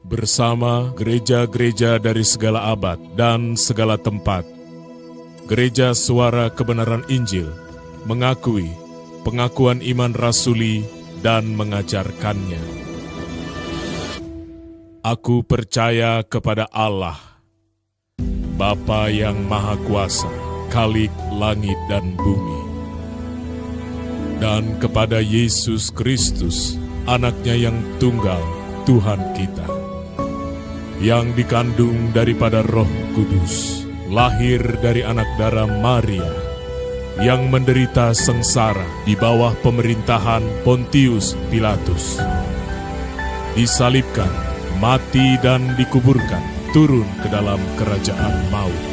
bersama gereja-gereja dari segala abad dan segala tempat. Gereja Suara Kebenaran Injil mengakui pengakuan iman rasuli dan mengajarkannya. Aku percaya kepada Allah, Bapa yang Maha Kuasa, Khalik langit dan bumi, dan kepada Yesus Kristus, Anaknya yang tunggal, Tuhan kita, yang dikandung daripada Roh Kudus, lahir dari anak darah Maria, yang menderita sengsara di bawah pemerintahan Pontius Pilatus, disalibkan, mati dan dikuburkan, turun ke dalam kerajaan maut.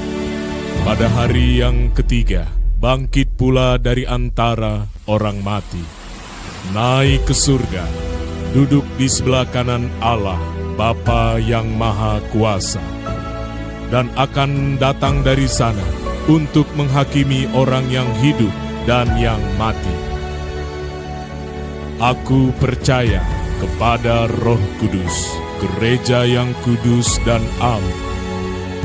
Pada hari yang ketiga, bangkit pula dari antara orang mati, naik ke surga, duduk di sebelah kanan Allah, Bapa yang Maha Kuasa, dan akan datang dari sana untuk menghakimi orang yang hidup dan yang mati. Aku percaya kepada Roh Kudus, gereja yang kudus dan am,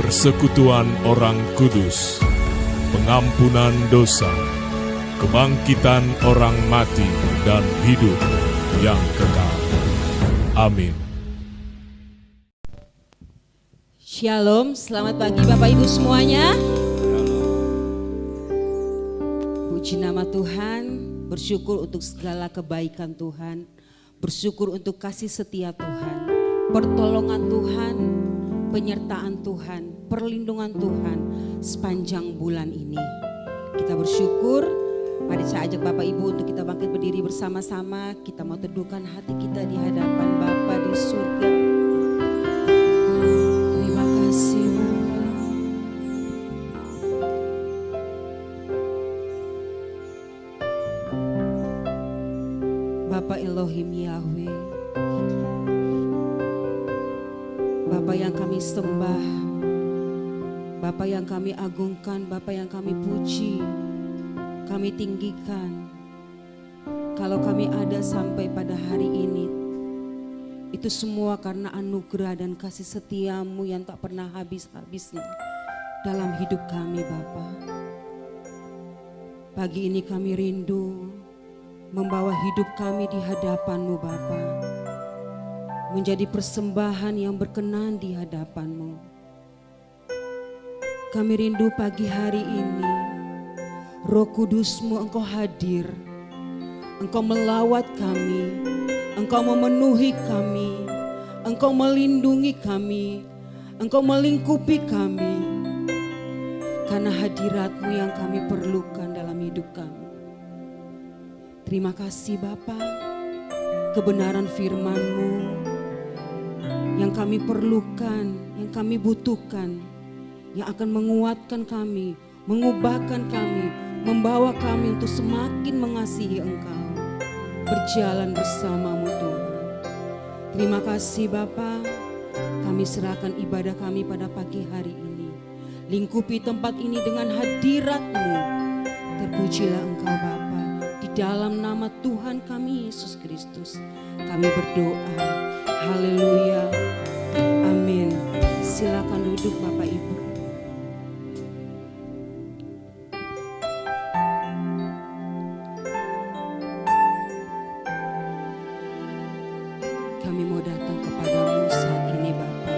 persekutuan orang kudus, pengampunan dosa, kebangkitan orang mati dan hidup yang kekal. Amin. Shalom, selamat pagi Bapak Ibu semuanya. Puji nama Tuhan, bersyukur untuk segala kebaikan Tuhan, bersyukur untuk kasih setia Tuhan, pertolongan Tuhan, penyertaan Tuhan, perlindungan Tuhan sepanjang bulan ini. Kita bersyukur, mari saya ajak Bapak Ibu untuk kita bangkit berdiri bersama-sama. Kita mau teduhkan hati kita di hadapan Bapa di surga. Terima kasih Bapa Elohim Yahweh, Bapa yang kami sembah, Bapa yang kami agungkan, Bapa yang kami puji, kami tinggikan. Kalau kami ada sampai pada hari ini, itu semua karena anugerah dan kasih setiamu yang tak pernah habis-habisnya dalam hidup kami Bapa. Pagi ini kami rindu membawa hidup kami di hadapan-Mu Bapa, menjadi persembahan yang berkenan di hadapan-Mu. Kami rindu pagi hari ini, Roh Kudus-Mu Engkau hadir, Engkau melawat kami, Engkau memenuhi kami, Engkau melindungi kami, Engkau melingkupi kami, karena hadirat-Mu yang kami perlukan dalam hidup kami. Terima kasih Bapa, kebenaran firman-Mu yang kami perlukan, yang kami butuhkan, yang akan menguatkan kami, mengubahkan kami, membawa kami untuk semakin mengasihi Engkau, berjalan bersama-Mu Tuhan. Terima kasih Bapa, kami serahkan ibadah kami pada pagi hari ini. Lingkupi tempat ini dengan hadirat-Mu. Terpujilah Engkau Bapa. Di dalam nama Tuhan kami Yesus Kristus kami berdoa. Haleluya. Amin. Silakan duduk Bapak Ibu. Kami mau datang kepadamu saat ini Bapa.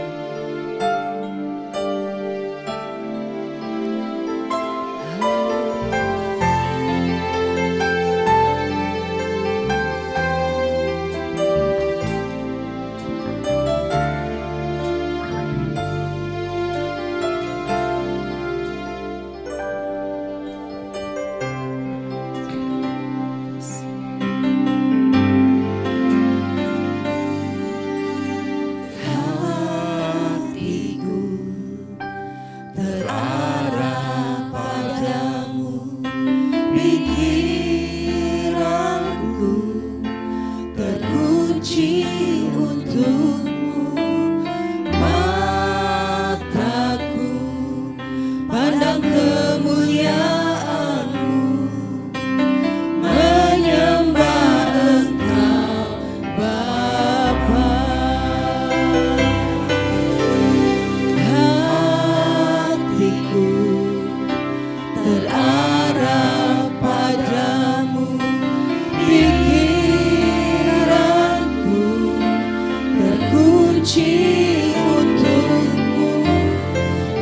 suci untukmu.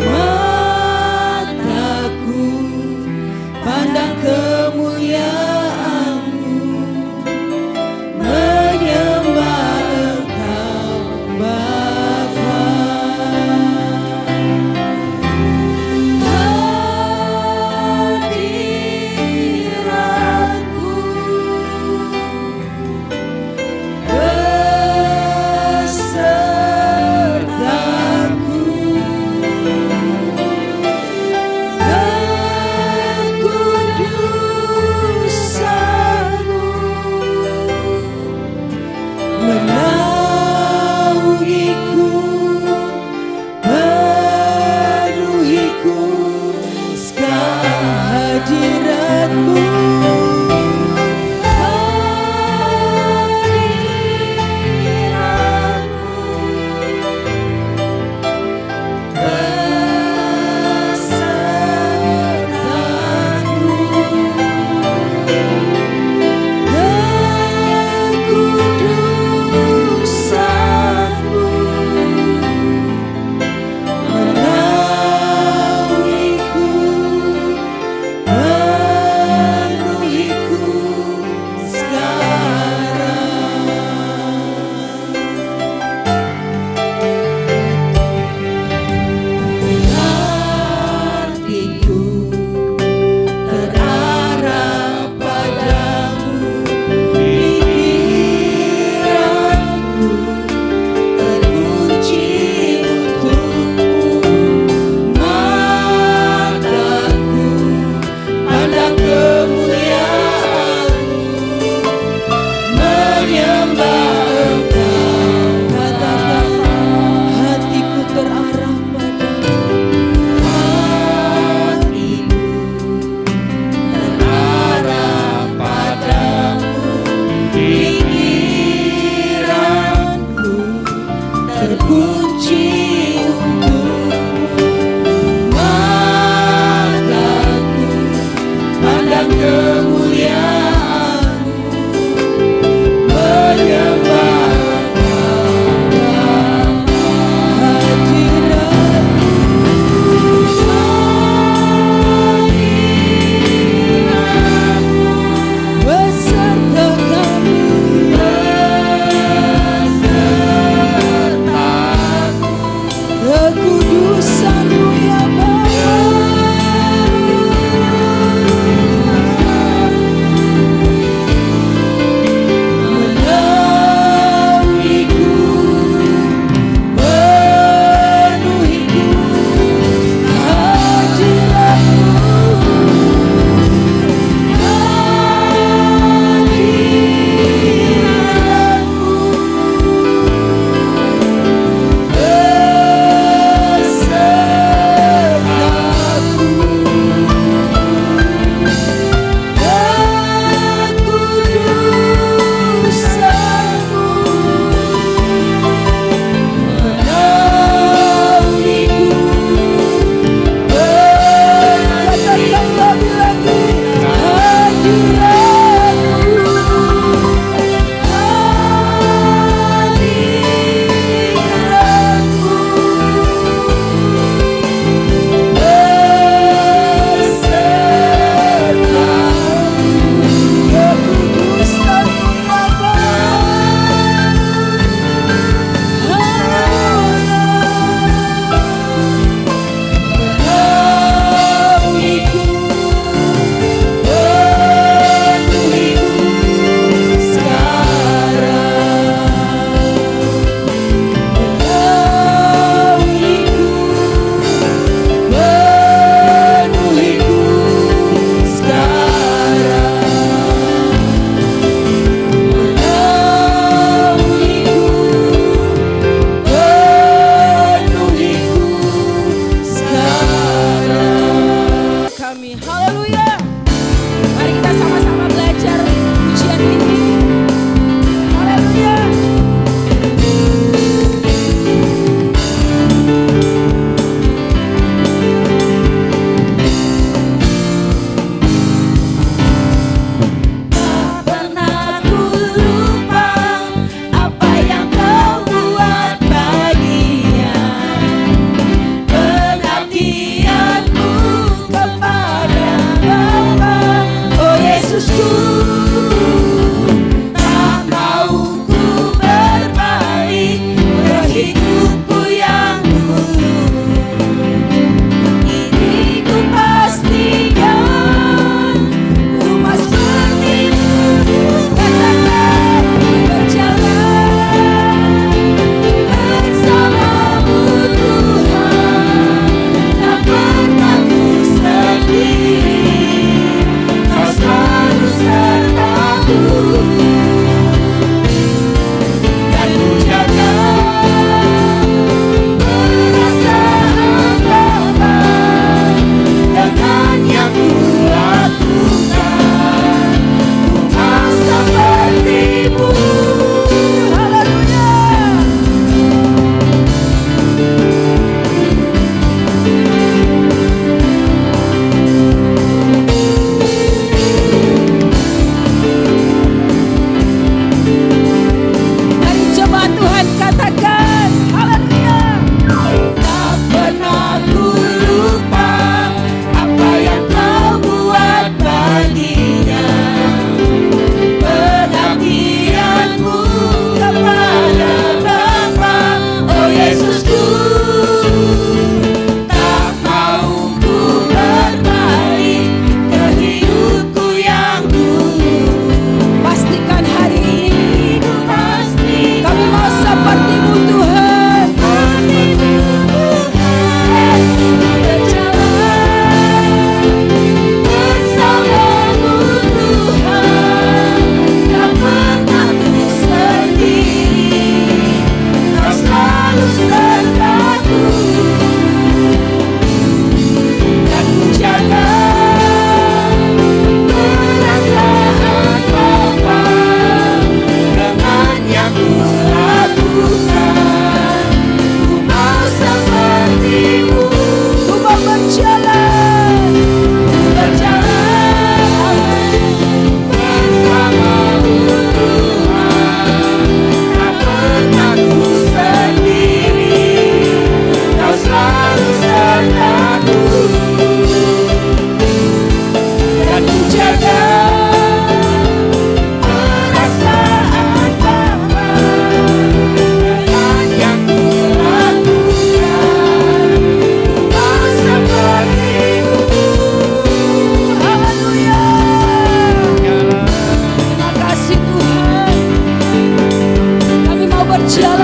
Mataku pandang kemuliaan-Mu, menyembah Engkau Bapa. Hadiratmu beserta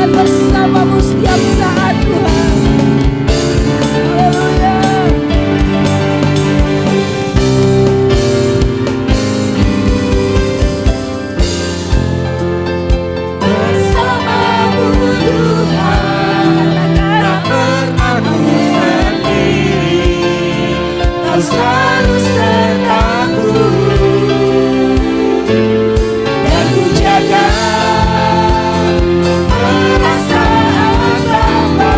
akan bersamamu setiap saat Tuhan. Haleluya. Bersamamu Tuhan, tak pernah ku sendiri, Kau selalu sertaku, dan ku jaga perasaan Bapa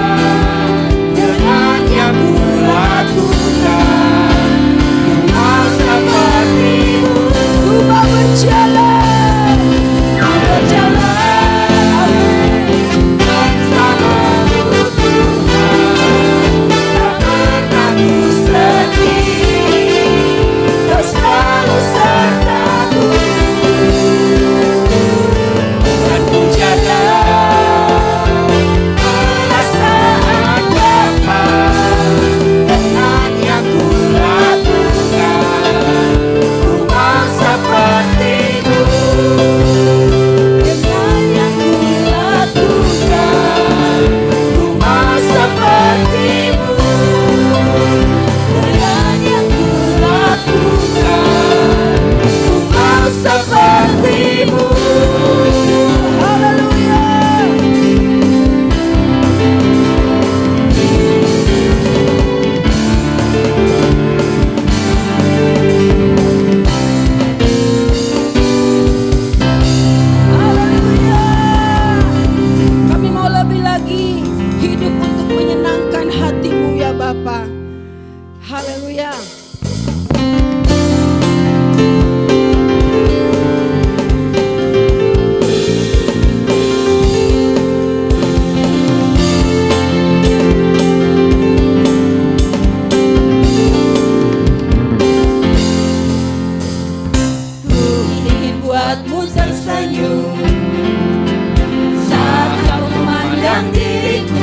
dengan yang ku lakukan. Ku mau seperti-Mu, Ku mau berjalan, ku berjalan bersama-Mu Tuhan, tak pernah ku sendiri, Kau selalu sertaku, dan ku jaga perasaan Bapa dengan yang ku lakukan. Ku mau seperti-Mu dengan yang ku lakukan. Ku mau seperti-Mu dengan yang ku lakukan. Ku mau seperti-Mu. haleluya. Haleluya. Kami mau lebih lagi hidup untuk menyenangkan hati-Mu ya Bapa. Haleluya. Ku ingin buatmu tersenyum saat kau memandang diriku.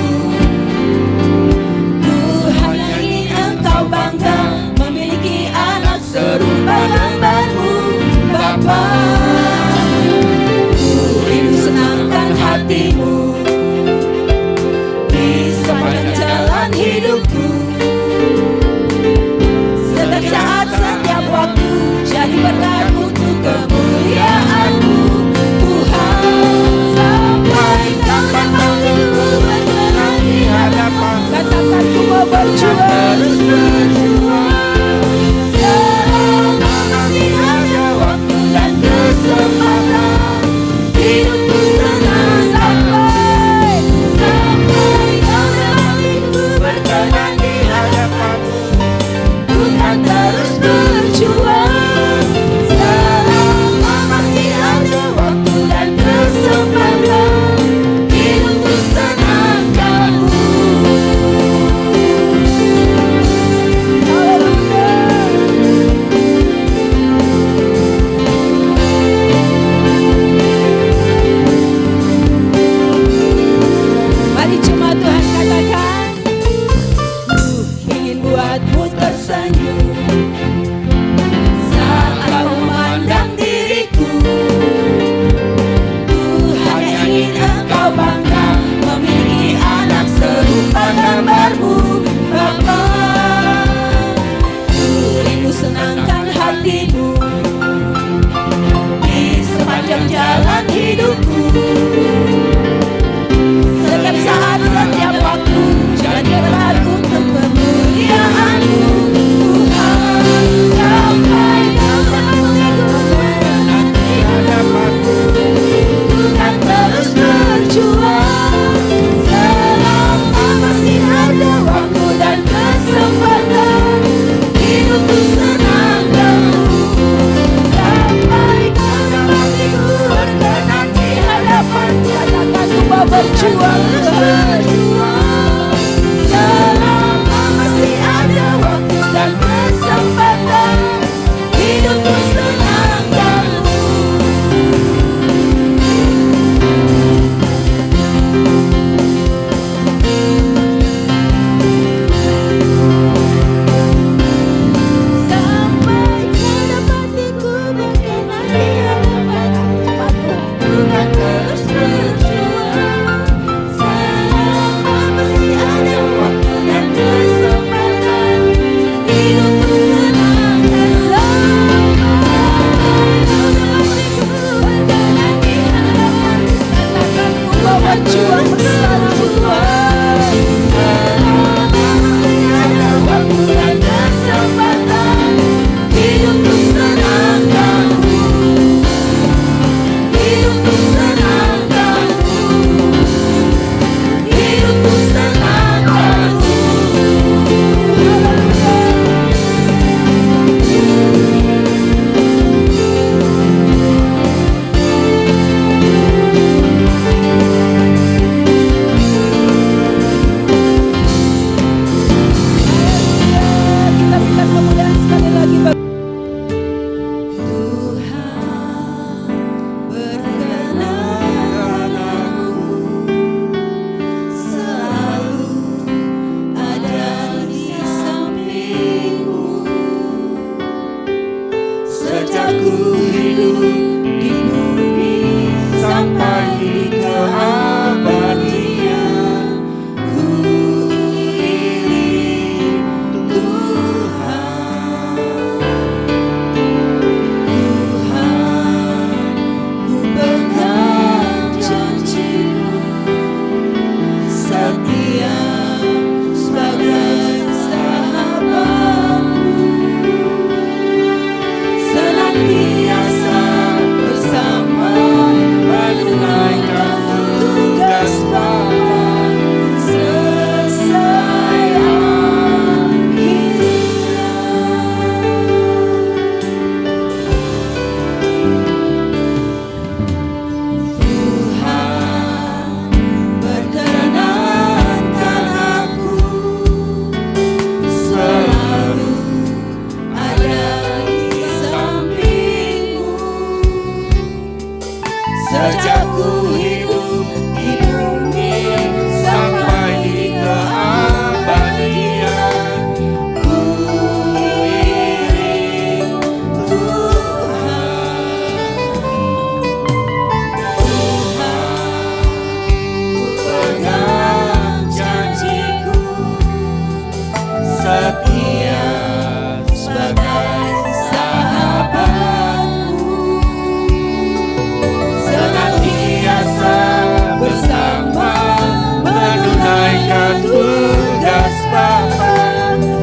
menunaikan tugas Bapa.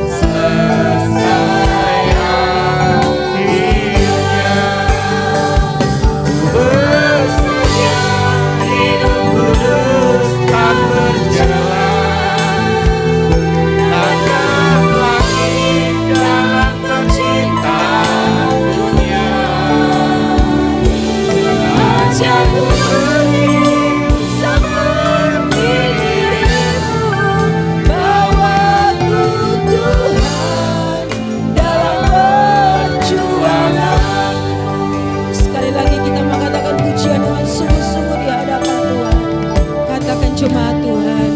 Selesai akhirnya, ku bersedia hidup kudus tak berjalan. Tanam langit dalam percintaan dunia. Ajarku berhidup seperti dirimu, bawaku Tuhan dalam perjuanganmu. Sekali lagi kita mengatakan pujian dengan sungguh-sungguh di hadapan Tuhan. Katakan jemaat Tuhan.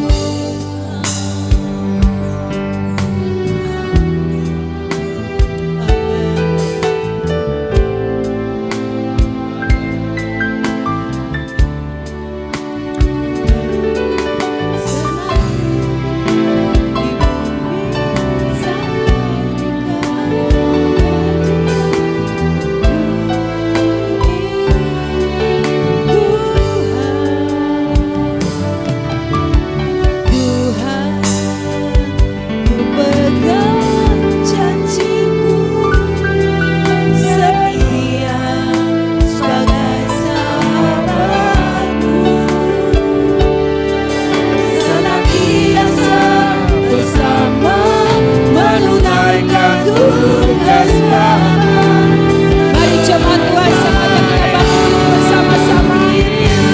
Mari jemaat Tuhan, semuanya kita bangun bersama-sama.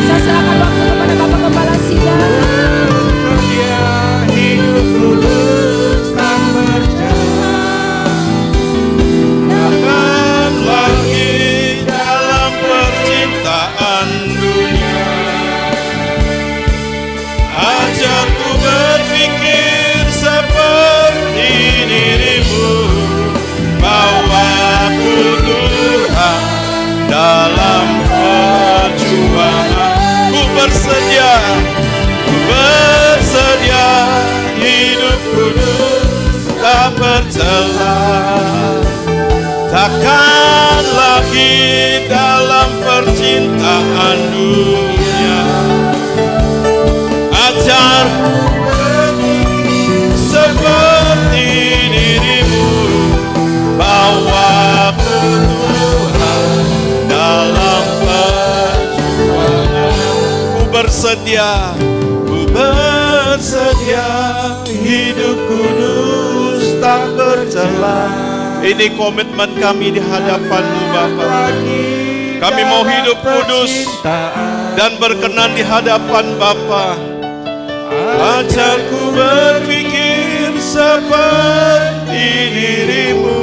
Saya serahkan waktu kepada Bapak Gembala Sidang. Setia hidup kudus tak berjalan. Tanam langit dalam percintaan dunia. Ajarku berpikir seperti dirimu, bawaku Tuhan dalam perjuangan. Ku bersedia hidup kudus tak bercela. Takkan lagi dalam percintaan dunia. Ajarku seperti dirimu, bawaku Tuhan dalam perjuangan. Ku bersedia hidup kudus tak bercela. Ini komitmen kami di hadapan-Mu Bapa. Kami mau hidup kudus dan berkenan di hadapan Bapa. Ajarku berpikir seperti dirimu,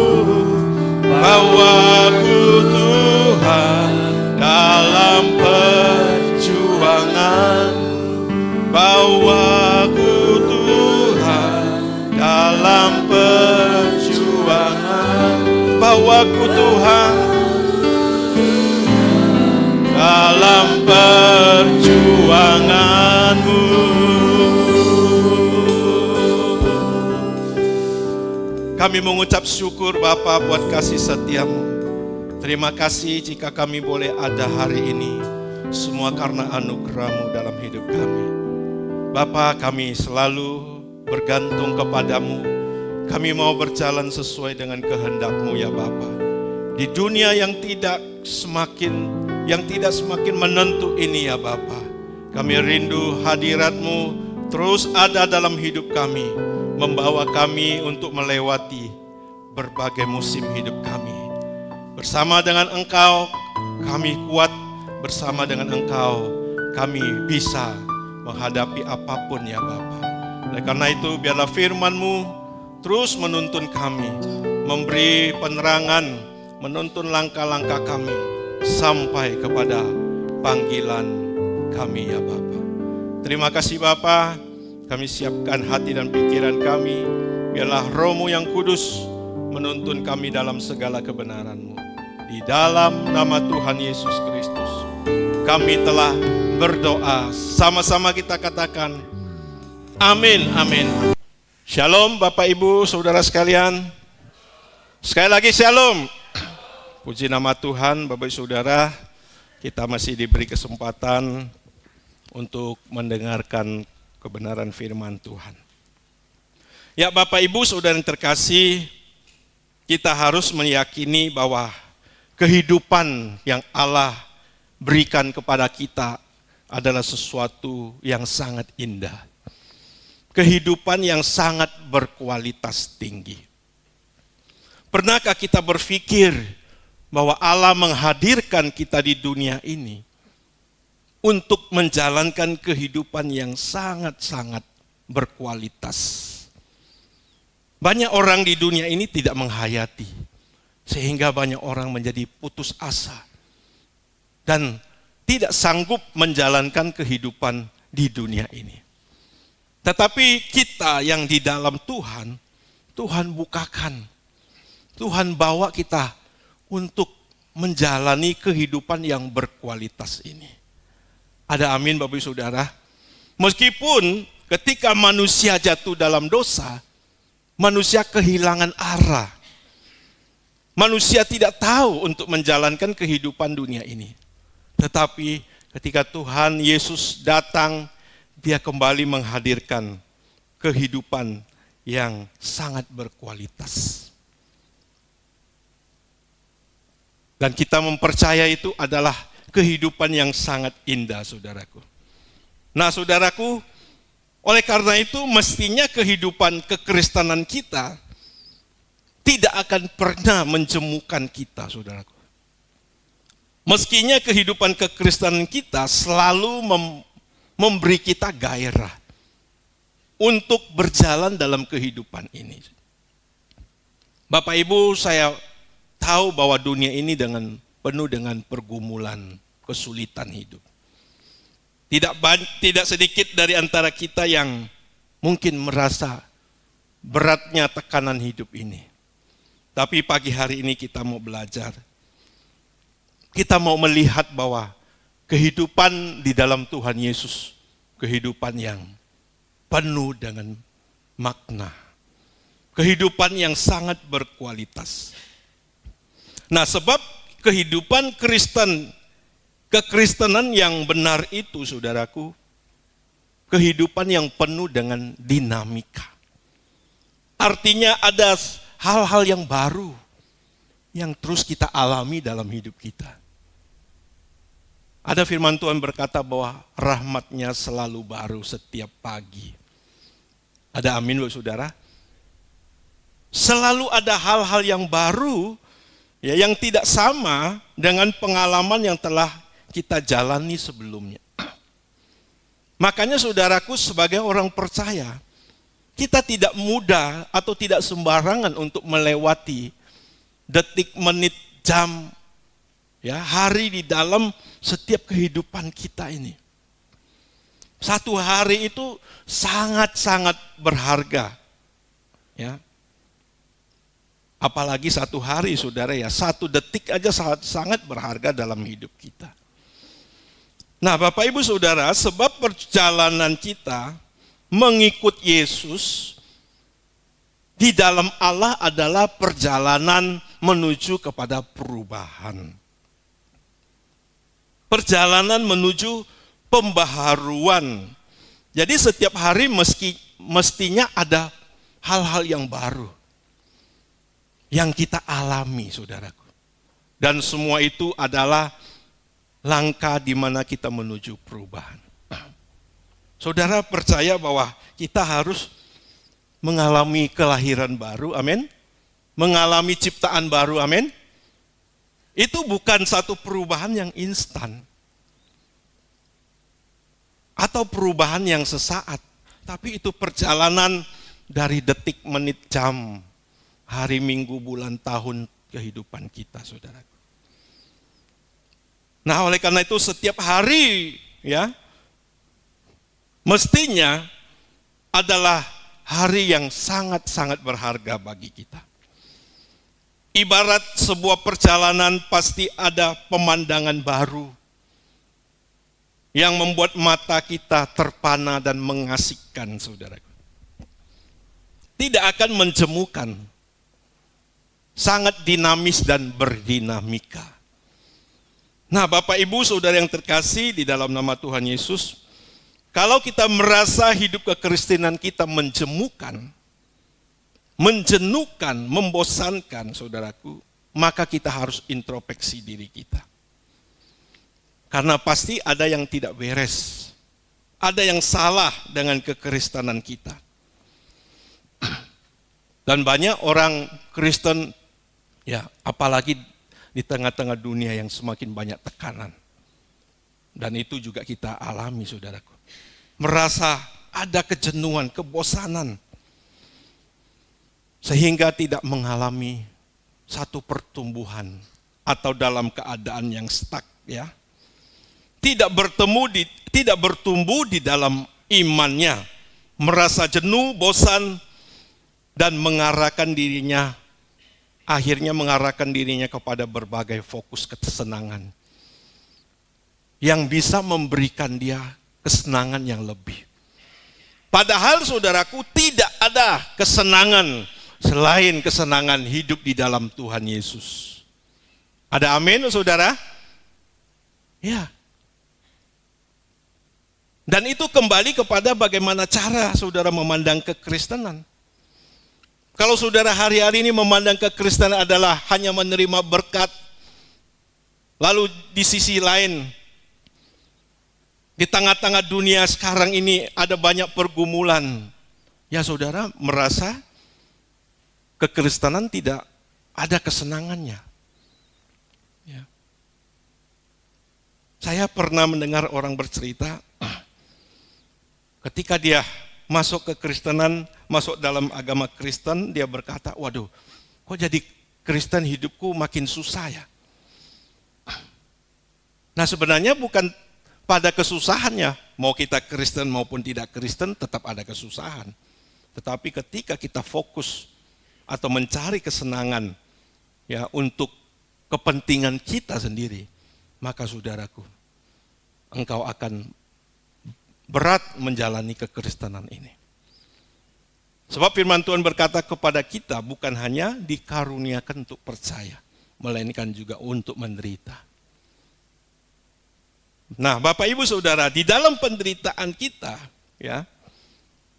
bawaku Tuhan dalam perjuangan. Bawaku Tuhan dalam perjuangan. Bawaku Tuhan dalam perjuangan-Mu. Kami mengucap syukur Bapa buat kasih setia-Mu. Terima kasih jika kami boleh ada hari ini. Semua karena anugerah-Mu dalam hidup kami. Bapa, kami selalu bergantung kepadamu. Kami mau berjalan sesuai dengan kehendak-Mu ya Bapa. Di dunia yang tidak semakin menentu ini ya Bapa. Kami rindu hadirat-Mu terus ada dalam hidup kami. Membawa kami untuk melewati berbagai musim hidup kami. Bersama dengan Engkau kami kuat. Bersama dengan Engkau kami bisa menghadapi apapun ya Bapa. Oleh karena itu biarlah firman-Mu terus menuntun kami, memberi penerangan, menuntun langkah-langkah kami sampai kepada panggilan kami ya Bapa. Terima kasih Bapa, kami siapkan hati dan pikiran kami. Biarlah Roh-Mu yang kudus menuntun kami dalam segala kebenaran-Mu. Di dalam nama Tuhan Yesus Kristus kami telah berdoa. Sama-sama kita katakan amin, amin. Shalom Bapak Ibu Saudara sekalian. Sekali lagi shalom. Puji nama Tuhan Bapak Saudara. Kita masih diberi kesempatan untuk mendengarkan kebenaran firman Tuhan. Ya Bapak Ibu Saudara yang terkasih, kita harus meyakini bahwa kehidupan yang Allah berikan kepada kita adalah sesuatu yang sangat indah. Kehidupan yang sangat berkualitas tinggi. Pernahkah kita berpikir bahwa Allah menghadirkan kita di dunia ini untuk menjalankan kehidupan yang sangat-sangat berkualitas? Banyak orang di dunia ini tidak menghayati, sehingga banyak orang menjadi putus asa dan tidak sanggup menjalankan kehidupan di dunia ini. Tetapi kita yang di dalam Tuhan, Tuhan bukakan, Tuhan bawa kita untuk menjalani kehidupan yang berkualitas ini. Ada amin Bapak Ibu Saudara? Meskipun ketika manusia jatuh dalam dosa, manusia kehilangan arah. Manusia tidak tahu untuk menjalankan kehidupan dunia ini. Tetapi ketika Tuhan Yesus datang, Dia kembali menghadirkan kehidupan yang sangat berkualitas. Dan kita mempercaya itu adalah kehidupan yang sangat indah, saudaraku. Nah, saudaraku, oleh karena itu mestinya kehidupan kekristenan kita tidak akan pernah menjemukan kita, saudaraku. Meskinya kehidupan kekristenan kita selalu memberi kita gairah untuk berjalan dalam kehidupan ini. Bapak Ibu, saya tahu bahwa dunia ini penuh dengan pergumulan, kesulitan hidup. Tidak sedikit dari antara kita yang mungkin merasa beratnya tekanan hidup ini. Tapi pagi hari ini kita mau belajar. Kita mau melihat bahwa kehidupan di dalam Tuhan Yesus, kehidupan yang penuh dengan makna. Kehidupan yang sangat berkualitas. Nah, sebab kehidupan kekristenan yang benar itu, saudaraku, kehidupan yang penuh dengan dinamika. Artinya ada hal-hal yang baru yang terus kita alami dalam hidup kita. Ada firman Tuhan berkata bahwa rahmat-Nya selalu baru setiap pagi. Ada amin, Bapak Saudara? Selalu ada hal-hal yang baru, ya, yang tidak sama dengan pengalaman yang telah kita jalani sebelumnya. Makanya saudaraku, sebagai orang percaya, kita tidak mudah atau tidak sembarangan untuk melewati detik, menit, jam, ya, hari di dalam setiap kehidupan kita ini. Satu hari itu sangat-sangat berharga, ya. Apalagi satu hari, saudara, ya, satu detik aja sangat berharga dalam hidup kita. Nah, Bapak Ibu Saudara, sebab perjalanan kita mengikut Yesus di dalam Allah adalah perjalanan menuju kepada perubahan. Perjalanan menuju pembaharuan. Jadi setiap hari mestinya ada hal-hal yang baru yang kita alami, saudaraku. Dan semua itu adalah langkah di mana kita menuju perubahan. Saudara percaya bahwa kita harus mengalami kelahiran baru, amin? Mengalami ciptaan baru, amin? Itu bukan satu perubahan yang instan. Atau perubahan yang sesaat. Tapi itu perjalanan dari detik, menit, jam, hari, minggu, bulan, tahun kehidupan kita, saudara. Nah, oleh karena itu setiap hari, ya, mestinya adalah hari yang sangat-sangat berharga bagi kita. Ibarat sebuah perjalanan pasti ada pemandangan baru yang membuat mata kita terpana dan mengasihkan, saudara. Tidak akan menjemukan, sangat dinamis dan berdinamika. Nah, Bapak Ibu Saudara yang terkasih di dalam nama Tuhan Yesus, Kalau kita merasa hidup kekristenan kita menjenuhkan, membosankan saudaraku, maka kita harus introspeksi diri kita. Karena pasti ada yang tidak beres. Ada yang salah dengan kekristenan kita. Dan banyak orang Kristen, ya apalagi di tengah-tengah dunia yang semakin banyak tekanan. Dan itu juga kita alami saudaraku. Merasa ada kejenuhan, kebosanan. Sehingga tidak mengalami satu pertumbuhan atau dalam keadaan yang stuck ya. Tidak bertumbuh di dalam imannya, merasa jenuh, bosan dan akhirnya mengarahkan dirinya kepada berbagai fokus kesenangan yang bisa memberikan dia kesenangan yang lebih. Padahal saudaraku, tidak ada kesenangan selain kesenangan hidup di dalam Tuhan Yesus. Ada amin saudara? Ya. Dan itu kembali kepada bagaimana cara saudara memandang kekristenan. Kalau saudara hari-hari ini memandang kekristenan adalah hanya menerima berkat, lalu di sisi lain, di tengah-tengah dunia sekarang ini ada banyak pergumulan, ya saudara merasa kekristenan tidak ada kesenangannya. Ya. Saya pernah mendengar orang bercerita, ketika dia masuk ke Kristenan, masuk dalam agama Kristen, dia berkata, waduh, kok jadi Kristen hidupku makin susah ya. Nah sebenarnya bukan pada kesusahannya, mau kita Kristen maupun tidak Kristen tetap ada kesusahan. Tetapi ketika kita fokus atau mencari kesenangan ya untuk kepentingan kita sendiri, maka saudaraku, engkau akan berat menjalani kekristenan ini. Sebab firman Tuhan berkata kepada kita bukan hanya dikaruniakan untuk percaya, melainkan juga untuk menderita. Nah, Bapak Ibu Saudara, di dalam penderitaan kita, ya,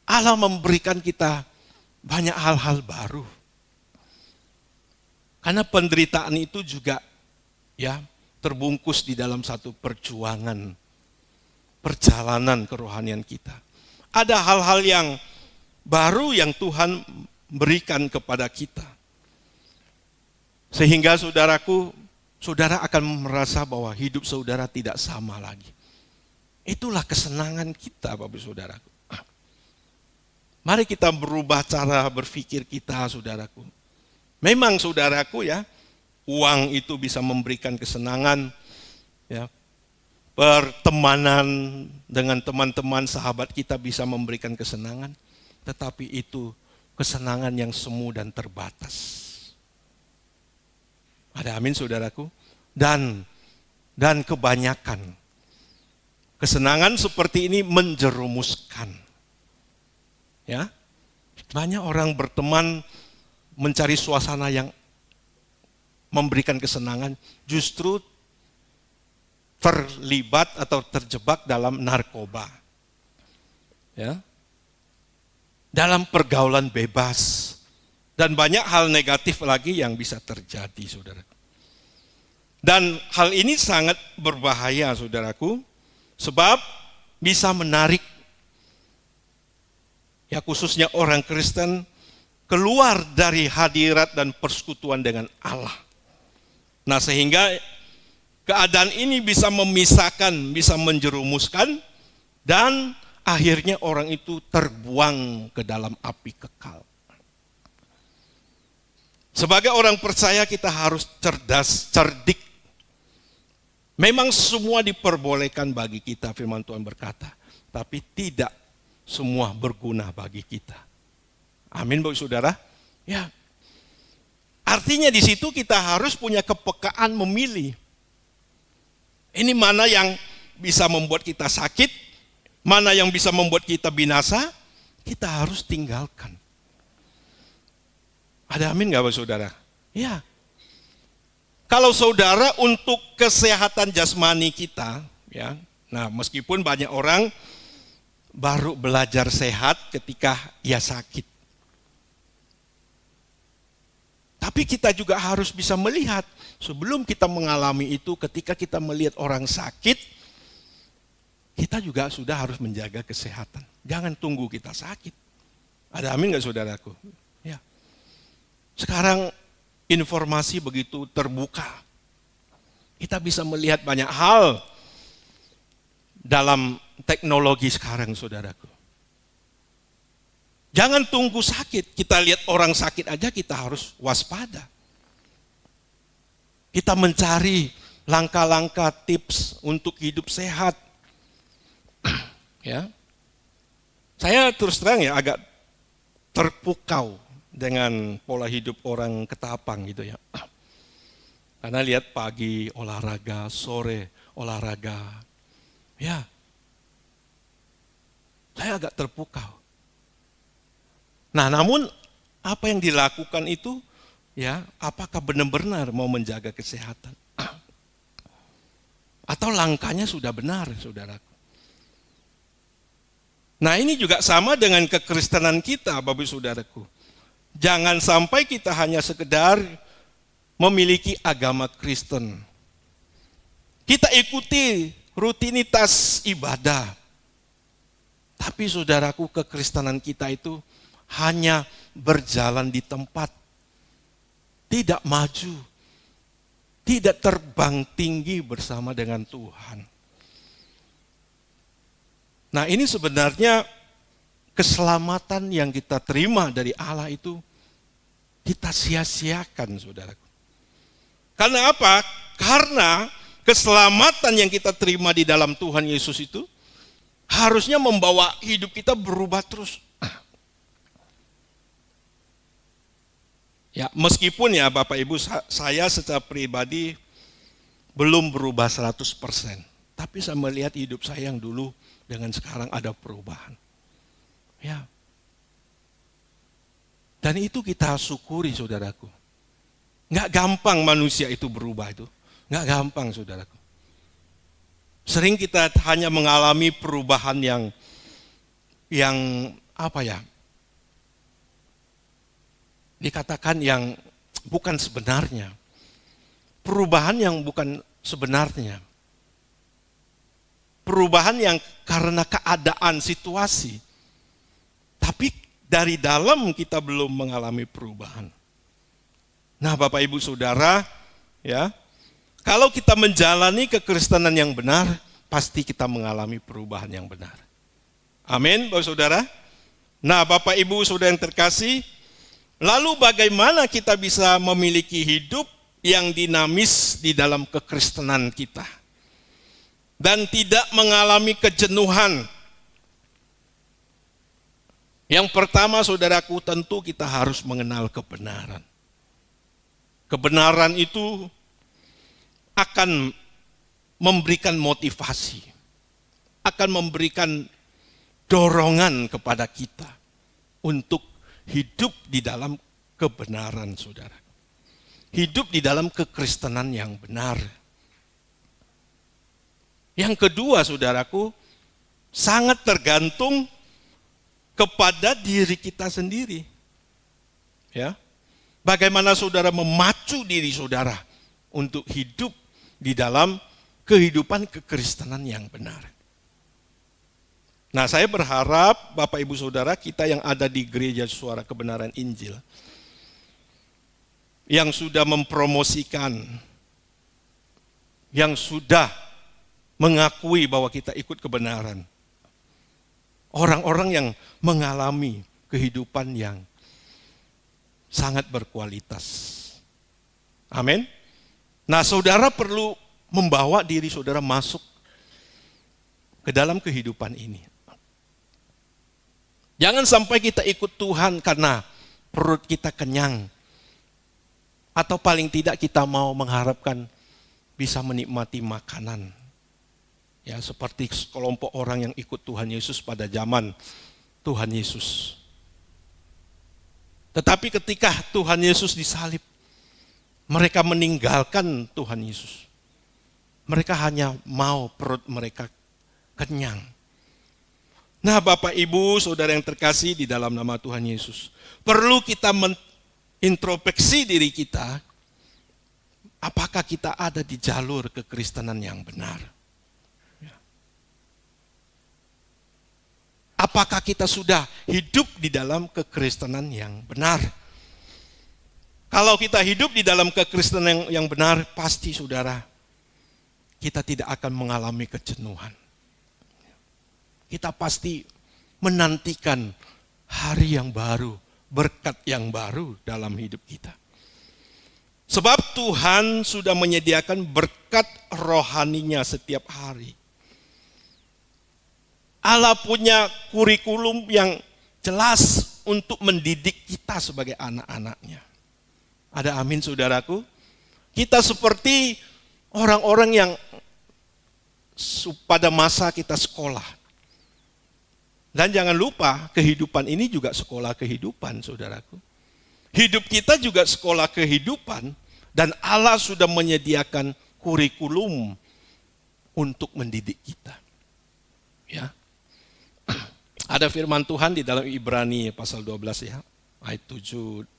Allah memberikan kita banyak hal-hal baru. Karena penderitaan itu juga ya terbungkus di dalam satu perjalanan kerohanian kita. Ada hal-hal yang baru yang Tuhan berikan kepada kita. Sehingga saudaraku, saudara akan merasa bahwa hidup saudara tidak sama lagi. Itulah kesenangan kita, Bapak Saudaraku. Mari kita berubah cara berpikir kita, saudaraku. Memang saudaraku ya, uang itu bisa memberikan kesenangan, ya. Pertemanan dengan teman-teman sahabat kita bisa memberikan kesenangan, tetapi itu kesenangan yang semu dan terbatas. Ada amin saudaraku? Dan kebanyakan kesenangan seperti ini menjerumuskan. Ya. Banyak orang berteman mencari suasana yang memberikan kesenangan, justru terlibat atau terjebak dalam narkoba. Ya. Dalam pergaulan bebas. Dan banyak hal negatif lagi yang bisa terjadi, saudara. Dan hal ini sangat berbahaya, saudaraku, sebab bisa menarik, ya khususnya orang Kristen, keluar dari hadirat dan persekutuan dengan Allah. Nah sehingga keadaan ini bisa memisahkan, bisa menjerumuskan, dan akhirnya orang itu terbuang ke dalam api kekal. Sebagai orang percaya kita harus cerdas, cerdik. Memang semua diperbolehkan bagi kita, firman Tuhan berkata. Tapi tidak semua berguna bagi kita. Amin Bapak Saudara. Ya. Artinya di situ kita harus punya kepekaan memilih. Ini mana yang bisa membuat kita sakit, mana yang bisa membuat kita binasa, kita harus tinggalkan. Ada amin gak Bapak Saudara? Ya. Kalau saudara untuk kesehatan jasmani kita, ya, nah meskipun banyak orang baru belajar sehat ketika ia sakit. Tapi kita juga harus bisa melihat sebelum kita mengalami itu, ketika kita melihat orang sakit, kita juga sudah harus menjaga kesehatan. Jangan tunggu kita sakit. Ada amin nggak saudaraku? Ya. Sekarang informasi begitu terbuka. Kita bisa melihat banyak hal dalam teknologi sekarang, saudaraku. Jangan tunggu sakit. Kita lihat orang sakit aja kita harus waspada. Kita mencari langkah-langkah tips untuk hidup sehat. Ya. Saya terus terang ya agak terpukau dengan pola hidup orang Ketapang gitu ya. Karena lihat pagi olahraga, sore olahraga. Ya. Saya agak terpukau. Nah, namun apa yang dilakukan itu ya, apakah benar-benar mau menjaga kesehatan? Atau langkahnya sudah benar, saudaraku? Nah, ini juga sama dengan kekristenan kita, Bapak saudaraku. Jangan sampai kita hanya sekedar memiliki agama Kristen. Kita ikuti rutinitas ibadah. Tapi saudaraku, kekristenan kita itu hanya berjalan di tempat, tidak maju, tidak terbang tinggi bersama dengan Tuhan. Nah, ini sebenarnya keselamatan yang kita terima dari Allah itu kita sia-siakan, saudaraku. Karena apa? Karena keselamatan yang kita terima di dalam Tuhan Yesus itu harusnya membawa hidup kita berubah terus. Ya, meskipun ya Bapak Ibu, saya secara pribadi belum berubah 100%. Tapi saya melihat hidup saya yang dulu dengan sekarang ada perubahan. Ya. Dan itu kita syukuri, saudaraku. Nggak gampang manusia itu berubah itu. Nggak gampang, saudaraku. Sering kita hanya mengalami perubahan yang apa ya? Dikatakan yang bukan sebenarnya. Perubahan yang bukan sebenarnya. Perubahan yang karena keadaan situasi. Tapi dari dalam kita belum mengalami perubahan. Nah, Bapak Ibu Saudara, ya, kalau kita menjalani kekristenan yang benar, pasti kita mengalami perubahan yang benar. Amin, Bapak Saudara. Nah, Bapak Ibu Saudara yang terkasih, lalu bagaimana kita bisa memiliki hidup yang dinamis di dalam kekristenan kita dan tidak mengalami kejenuhan? Yang pertama, saudaraku, tentu kita harus mengenal kebenaran. Kebenaran itu akan memberikan motivasi, akan memberikan dorongan kepada kita untuk hidup di dalam kebenaran, saudara. Hidup di dalam kekristenan yang benar. Yang kedua, saudaraku, sangat tergantung kepada diri kita sendiri. Ya. Bagaimana saudara memacu diri saudara untuk hidup di dalam kehidupan kekristenan yang benar. Nah, saya berharap Bapak Ibu Saudara kita yang ada di Gereja Suara Kebenaran Injil yang sudah mempromosikan, yang sudah mengakui bahwa kita ikut kebenaran. Orang-orang yang mengalami kehidupan yang sangat berkualitas. Amin. Nah, saudara perlu membawa diri saudara masuk ke dalam kehidupan ini. Jangan sampai kita ikut Tuhan karena perut kita kenyang. Atau paling tidak kita mau mengharapkan bisa menikmati makanan. Ya, seperti kelompok orang yang ikut Tuhan Yesus pada zaman Tuhan Yesus. Tetapi ketika Tuhan Yesus disalib, mereka meninggalkan Tuhan Yesus. Mereka hanya mau perut mereka kenyang. Nah, Bapak Ibu, Saudara yang terkasih di dalam nama Tuhan Yesus, perlu kita introspeksi diri kita, apakah kita ada di jalur kekristenan yang benar? Apakah kita sudah hidup di dalam kekristenan yang benar? Kalau kita hidup di dalam kekristenan yang benar, pasti saudara, kita tidak akan mengalami kejenuhan. Kita pasti menantikan hari yang baru, berkat yang baru dalam hidup kita. Sebab Tuhan sudah menyediakan berkat rohaninya setiap hari. Allah punya kurikulum yang jelas untuk mendidik kita sebagai anak-anaknya. Ada amin saudaraku? Kita seperti orang-orang yang pada masa kita sekolah. Dan jangan lupa, kehidupan ini juga sekolah kehidupan, saudaraku. Hidup kita juga sekolah kehidupan, dan Allah sudah menyediakan kurikulum untuk mendidik kita. Ya. Ada firman Tuhan di dalam Ibrani pasal 12 ya, ayat 7-8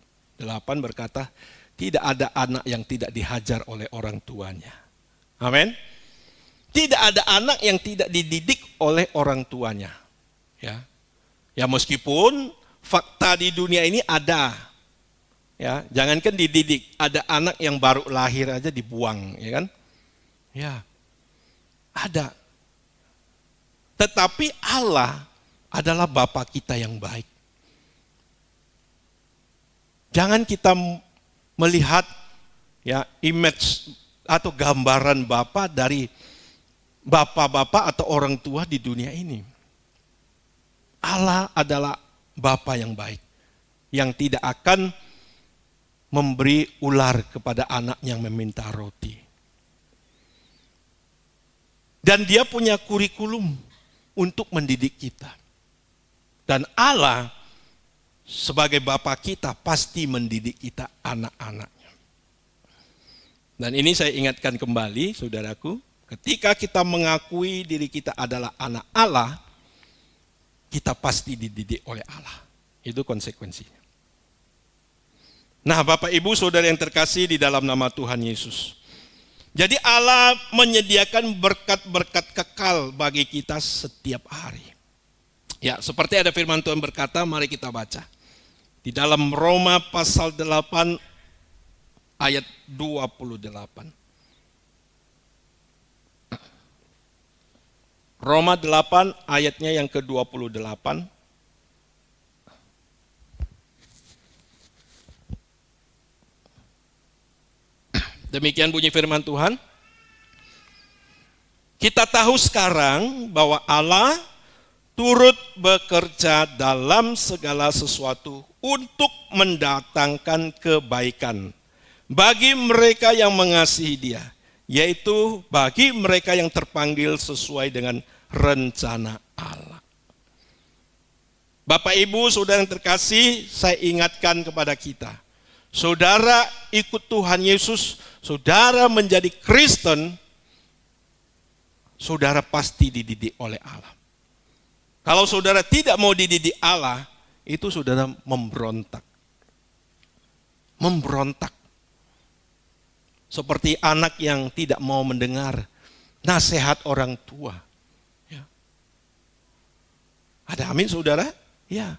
berkata, tidak ada anak yang tidak dihajar oleh orang tuanya. Amin. Tidak ada anak yang tidak dididik oleh orang tuanya. Ya meskipun fakta di dunia ini ada, ya jangankan dididik, ada anak yang baru lahir aja dibuang, ya kan? Ya, ada. Tetapi Allah adalah Bapa kita yang baik. Jangan kita melihat ya image atau gambaran Bapa dari bapak-bapak atau orang tua di dunia ini. Allah adalah Bapa yang baik, yang tidak akan memberi ular kepada anak yang meminta roti. Dan dia punya kurikulum untuk mendidik kita. Dan Allah sebagai Bapa kita pasti mendidik kita anak-anaknya. Dan ini saya ingatkan kembali saudaraku, ketika kita mengakui diri kita adalah anak Allah, kita pasti dididik oleh Allah. Itu konsekuensinya. Nah, Bapak Ibu Saudara yang terkasih di dalam nama Tuhan Yesus. Jadi Allah menyediakan berkat-berkat kekal bagi kita setiap hari. Ya, seperti ada firman Tuhan berkata, mari kita baca. Di dalam Roma pasal 8 ayat 28. Roma 8 ayatnya yang ke-28. Demikian bunyi firman Tuhan. Kita tahu sekarang bahwa Allah turut bekerja dalam segala sesuatu untuk mendatangkan kebaikan bagi mereka yang mengasihi Dia, yaitu bagi mereka yang terpanggil sesuai dengan rencana Allah. Bapak Ibu Saudara yang terkasih, saya ingatkan kepada kita, saudara ikut Tuhan Yesus, saudara menjadi Kristen, saudara pasti dididik oleh Allah. Kalau saudara tidak mau dididik Allah, itu saudara memberontak. Memberontak. Seperti anak yang tidak mau mendengar nasihat orang tua. Ya. Ada amin saudara? Ya.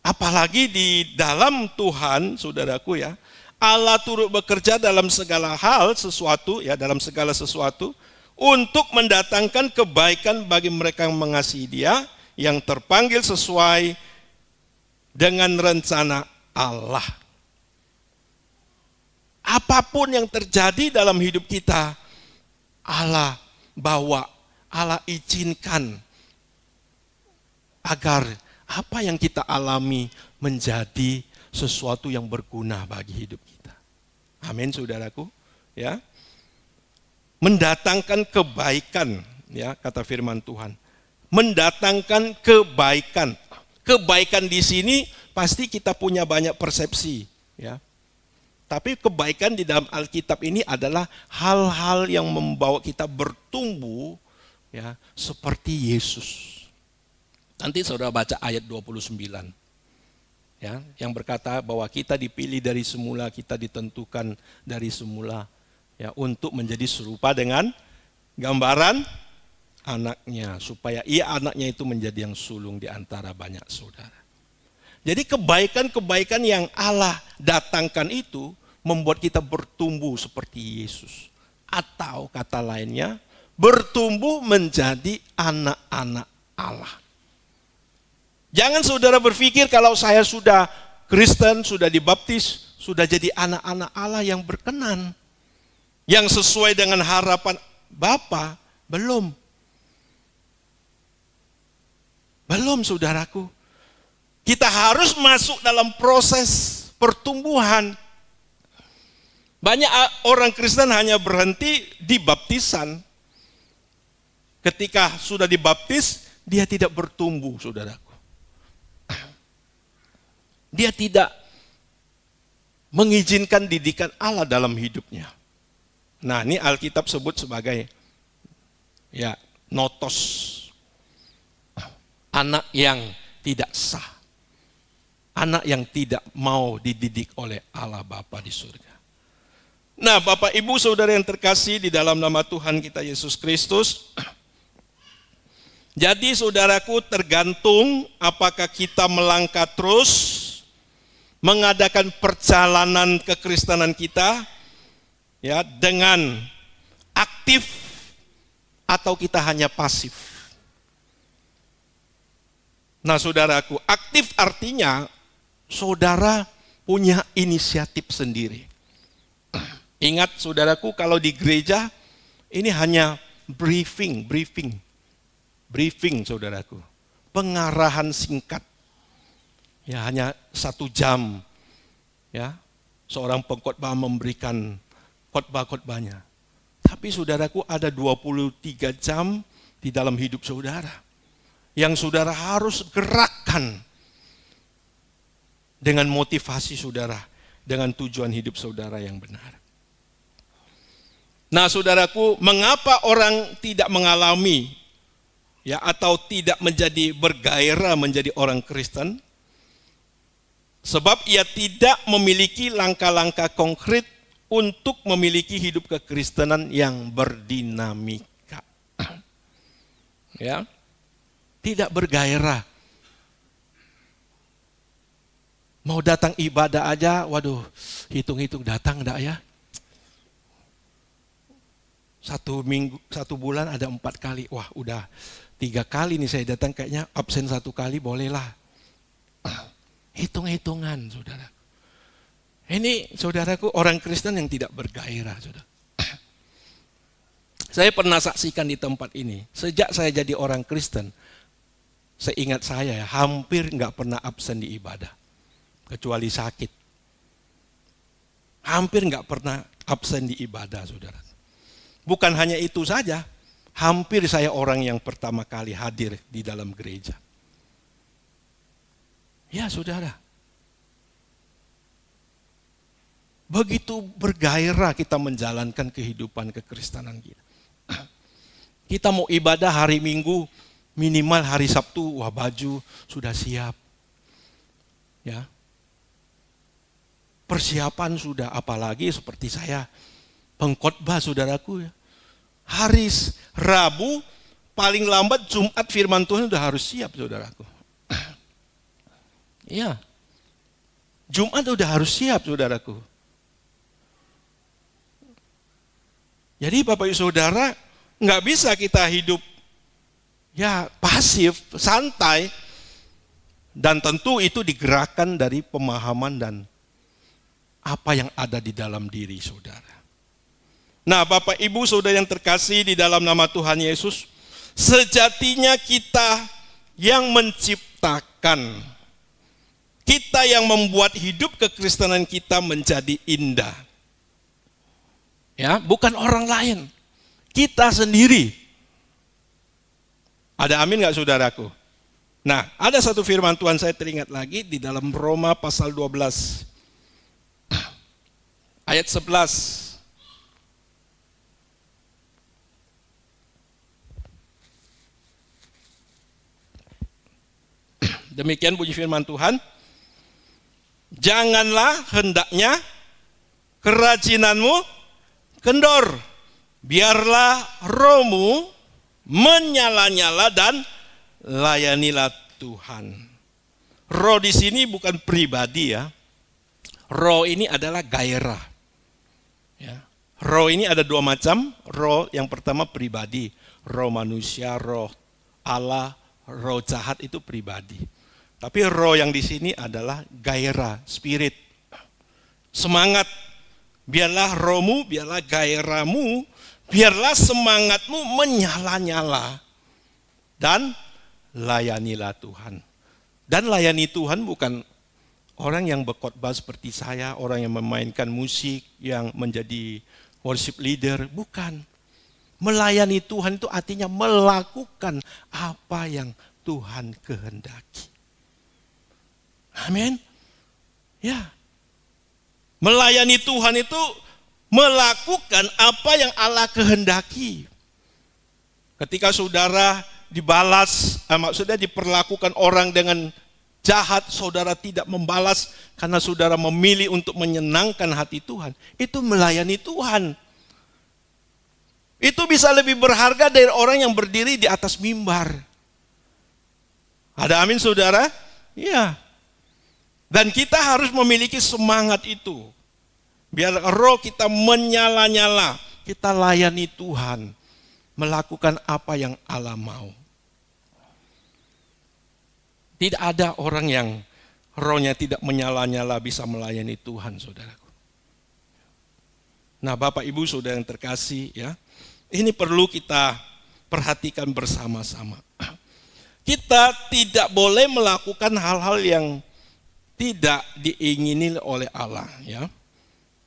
Apalagi di dalam Tuhan, saudaraku ya, Allah turut bekerja dalam segala hal, sesuatu ya, dalam segala sesuatu untuk mendatangkan kebaikan bagi mereka yang mengasihi Dia, yang terpanggil sesuai dengan rencana Allah. Apapun yang terjadi dalam hidup kita, Allah bawa, Allah izinkan agar apa yang kita alami menjadi sesuatu yang berguna bagi hidup kita. Amin saudaraku, ya. Mendatangkan kebaikan, ya, kata firman Tuhan. Mendatangkan kebaikan. Kebaikan di sini pasti kita punya banyak persepsi, ya. Tapi kebaikan di dalam Alkitab ini adalah hal-hal yang membawa kita bertumbuh, ya, seperti Yesus. Nanti saudara baca ayat 29. Ya, yang berkata bahwa kita dipilih dari semula, kita ditentukan dari semula ya untuk menjadi serupa dengan gambaran anaknya, supaya ia anaknya itu menjadi yang sulung di antara banyak saudara. Jadi kebaikan-kebaikan yang Allah datangkan itu membuat kita bertumbuh seperti Yesus. Atau kata lainnya, bertumbuh menjadi anak-anak Allah. Jangan saudara berpikir kalau saya sudah Kristen, sudah dibaptis, sudah jadi anak-anak Allah yang berkenan. Yang sesuai dengan harapan Bapa, belum. Belum saudaraku. Kita harus masuk dalam proses pertumbuhan. Banyak orang Kristen hanya berhenti di baptisan. Ketika sudah dibaptis, dia tidak bertumbuh saudaraku. Dia tidak mengizinkan didikan Allah dalam hidupnya. Nah, ini Alkitab sebut sebagai ya notos, anak yang tidak sah, anak yang tidak mau dididik oleh Allah Bapa di surga. Nah, Bapak Ibu Saudara yang terkasih di dalam nama Tuhan kita Yesus Kristus, jadi saudaraku tergantung apakah kita melangkah terus mengadakan perjalanan kekristenan kita ya dengan aktif atau kita hanya pasif. Nah, saudaraku, aktif artinya saudara punya inisiatif sendiri. Ingat saudaraku, kalau di gereja ini hanya briefing saudaraku. Pengarahan singkat. Ya, hanya 1 jam. Ya, seorang pengkhotbah memberikan khotbah-khotbahnya. Tapi saudaraku, ada 23 jam di dalam hidup saudara yang saudara harus gerakkan dengan motivasi saudara, dengan tujuan hidup saudara yang benar. Nah, saudaraku, mengapa orang tidak mengalami ya atau tidak menjadi bergairah menjadi orang Kristen? Sebab ia tidak memiliki langkah-langkah konkret untuk memiliki hidup kekristenan yang berdinamika. Ya. Tidak bergairah. Mau datang ibadah aja, waduh, hitung-hitung datang enggak ya? 1 bulan ada 4 kali. Wah, udah 3 kali nih saya datang, kayaknya absen 1 kali bolehlah. Hitung-hitungan, saudara. Ini saudaraku orang Kristen yang tidak bergairah, saudara. Saya pernah saksikan di tempat ini. Sejak saya jadi orang Kristen, seingat saya ya, hampir nggak pernah absen di ibadah, kecuali sakit. Hampir nggak pernah absen di ibadah, saudara. Bukan hanya itu saja, hampir saya orang yang pertama kali hadir di dalam gereja. Ya, saudara. Begitu bergairah kita menjalankan kehidupan kekristenan kita. Kita mau ibadah hari Minggu, minimal hari Sabtu, wah baju sudah siap. Ya. Persiapan sudah, apalagi seperti saya pengkhotbah saudaraku ya. Hari Rabu paling lambat Jumat firman Tuhan sudah harus siap saudaraku. Iya. Jumat sudah harus siap saudaraku. Jadi Bapak Ibu Saudara, nggak bisa kita hidup ya pasif, santai, dan tentu itu digerakkan dari pemahaman dan apa yang ada di dalam diri saudara. Nah, Bapak Ibu Saudara yang terkasih di dalam nama Tuhan Yesus, sejatinya kita yang menciptakan, kita yang membuat hidup kekristenan kita menjadi indah. Ya, bukan orang lain. Kita sendiri. Ada amin enggak saudaraku? Nah, ada satu firman Tuhan saya teringat lagi di dalam Roma pasal 12. Ayat 11. Demikian bunyi firman Tuhan. Janganlah hendaknya kerajinanmu kendor. Biarlah rohmu menyala-nyala dan layanilah Tuhan. Roh di sini bukan pribadi ya. Roh ini adalah gairah. Ya. Roh ini ada dua macam. Roh yang pertama pribadi. Roh manusia, roh Allah, roh jahat itu pribadi. Tapi roh yang di sini adalah gairah, spirit, semangat. Biarlah rohmu, biarlah gairahmu, biarlah semangatmu menyala-nyala. Dan layanilah Tuhan. Dan layani Tuhan bukan orang yang berkhotbah seperti saya, orang yang memainkan musik, yang menjadi worship leader, bukan. Melayani Tuhan itu artinya melakukan apa yang Tuhan kehendaki. Amin. Ya. Melayani Tuhan itu melakukan apa yang Allah kehendaki. Ketika saudara dibalas, maksudnya diperlakukan orang dengan jahat, saudara tidak membalas karena saudara memilih untuk menyenangkan hati Tuhan. Itu melayani Tuhan. Itu bisa lebih berharga dari orang yang berdiri di atas mimbar. Ada amin saudara? Iya. Dan kita harus memiliki semangat itu. Biar roh kita menyala-nyala. Kita layani Tuhan. Melakukan apa yang Allah mau. Tidak ada orang yang rohnya tidak menyala-nyala bisa melayani Tuhan, saudaraku. Nah, Bapak Ibu saudara yang terkasih ya. Ini perlu kita perhatikan bersama-sama. Kita tidak boleh melakukan hal-hal yang tidak diingini oleh Allah, ya.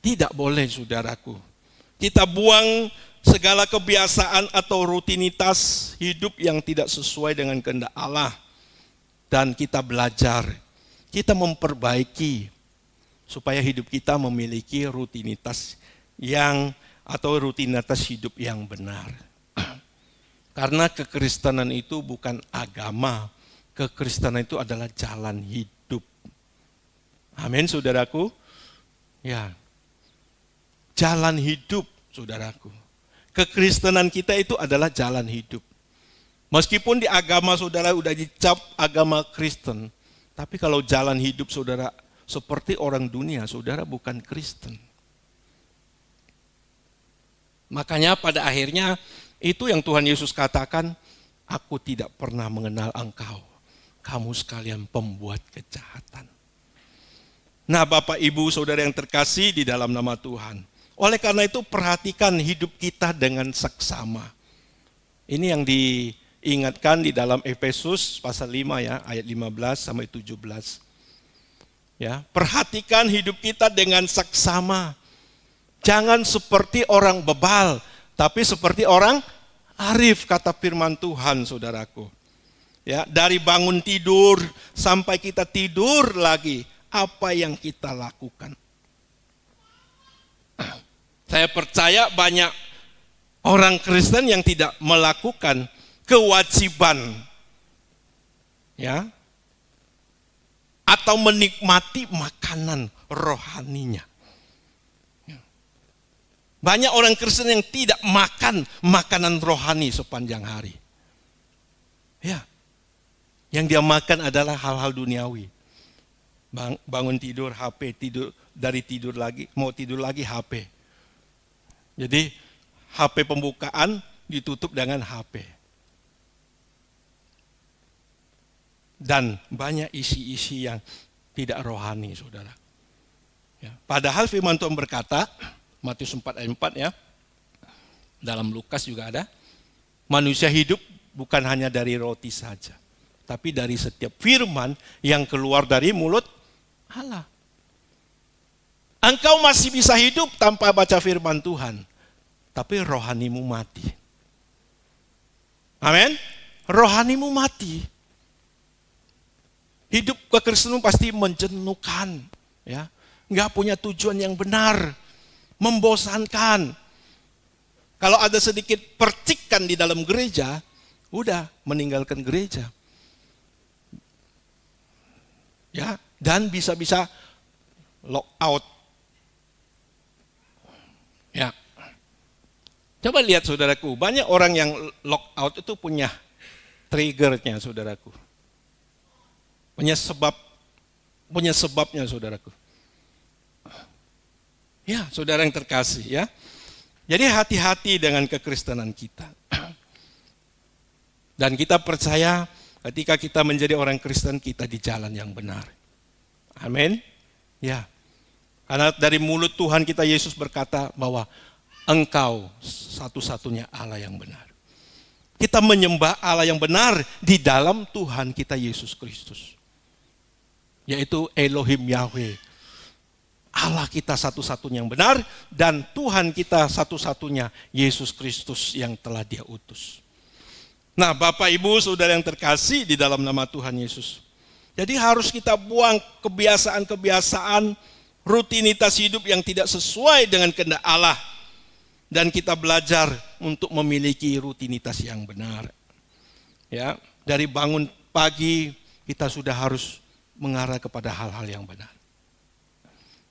Tidak boleh, saudaraku. Kita buang segala kebiasaan atau rutinitas hidup yang tidak sesuai dengan kehendak Allah. Dan kita belajar, kita memperbaiki supaya hidup kita memiliki rutinitas yang atau rutinitas hidup yang benar. Karena kekristenan itu bukan agama, kekristenan itu adalah jalan hidup. Amin, saudaraku. Ya, jalan hidup, saudaraku. Kekristenan kita itu adalah jalan hidup. Meskipun di agama saudara udah dicap agama Kristen, tapi kalau jalan hidup saudara seperti orang dunia, saudara bukan Kristen. Makanya pada akhirnya itu yang Tuhan Yesus katakan, aku tidak pernah mengenal engkau, kamu sekalian pembuat kejahatan. Nah, Bapak Ibu saudara yang terkasih di dalam nama Tuhan, oleh karena itu perhatikan hidup kita dengan seksama. Ini yang diingatkan di dalam Efesus pasal 5 ya, ayat 15 sampai 17. Ya, perhatikan hidup kita dengan seksama. Jangan seperti orang bebal, tapi seperti orang arif, kata firman Tuhan, saudaraku. Ya, dari bangun tidur sampai kita tidur lagi, apa yang kita lakukan? Saya percaya banyak orang Kristen yang tidak melakukan kewajiban, ya, atau menikmati makanan rohaninya. Banyak orang Kristen yang tidak makan makanan rohani sepanjang hari. Ya, yang dia makan adalah hal-hal duniawi. Bangun tidur HP, tidur dari tidur lagi, mau tidur lagi HP. Jadi HP pembukaan ditutup dengan HP. Dan banyak isi-isi yang tidak rohani, saudara. Ya, padahal firman Tuhan berkata, Matius 4 ayat 4 ya, dalam Lukas juga ada, manusia hidup bukan hanya dari roti saja, tapi dari setiap firman yang keluar dari mulut Allah. Engkau masih bisa hidup tanpa baca firman Tuhan, tapi rohanimu mati. Amin. Rohanimu mati. Hidup kekristenan pasti menjenuhkan, ya, nggak punya tujuan yang benar, membosankan. Kalau ada sedikit percikan di dalam gereja, udah meninggalkan gereja. Ya, dan bisa-bisa lock out. Ya. Coba lihat saudaraku, banyak orang yang lock out itu punya triggernya saudaraku. Punya sebabnya saudaraku. Ya, saudara yang terkasih ya. Jadi hati-hati dengan kekristenan kita. Dan kita percaya ketika kita menjadi orang Kristen, kita di jalan yang benar. Amin. Ya. Karena dari mulut Tuhan kita Yesus berkata bahwa Engkau satu-satunya Allah yang benar. Kita menyembah Allah yang benar di dalam Tuhan kita Yesus Kristus. Yaitu Elohim Yahweh. Allah kita satu-satunya yang benar dan Tuhan kita satu-satunya Yesus Kristus yang telah Dia utus. Nah, Bapak Ibu Saudara yang terkasih di dalam nama Tuhan Yesus. Jadi harus kita buang kebiasaan-kebiasaan rutinitas hidup yang tidak sesuai dengan kehendak Allah. Dan kita belajar untuk memiliki rutinitas yang benar. Ya, dari bangun pagi kita sudah harus mengarah kepada hal-hal yang benar.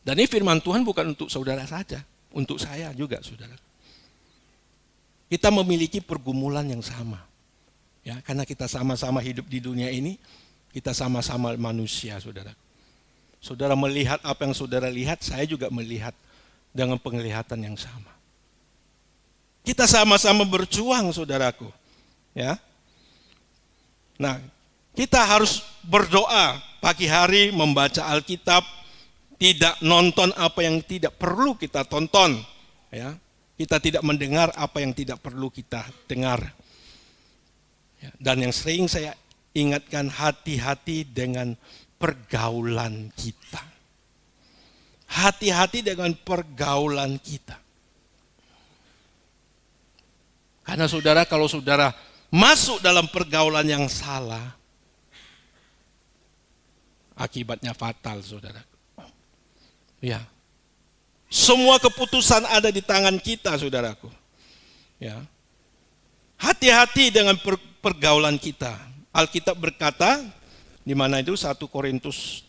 Dan ini firman Tuhan bukan untuk saudara saja, untuk saya juga saudara. Kita memiliki pergumulan yang sama. Ya, karena kita sama-sama hidup di dunia ini, kita sama-sama manusia saudara. Saudara melihat apa yang saudara lihat, saya juga melihat dengan penglihatan yang sama. Kita sama-sama berjuang saudaraku. Ya. Nah, kita harus berdoa pagi hari, membaca Alkitab, tidak nonton apa yang tidak perlu kita tonton. Ya. Kita tidak mendengar apa yang tidak perlu kita dengar. Ya. Dan yang sering saya ingatkan, hati-hati dengan pergaulan kita. Hati-hati dengan pergaulan kita. Karena saudara, kalau saudara masuk dalam pergaulan yang salah, akibatnya fatal saudara. Ya. Semua keputusan ada di tangan kita saudaraku. Ya. Hati-hati dengan pergaulan kita. Alkitab berkata, di mana itu 1 Korintus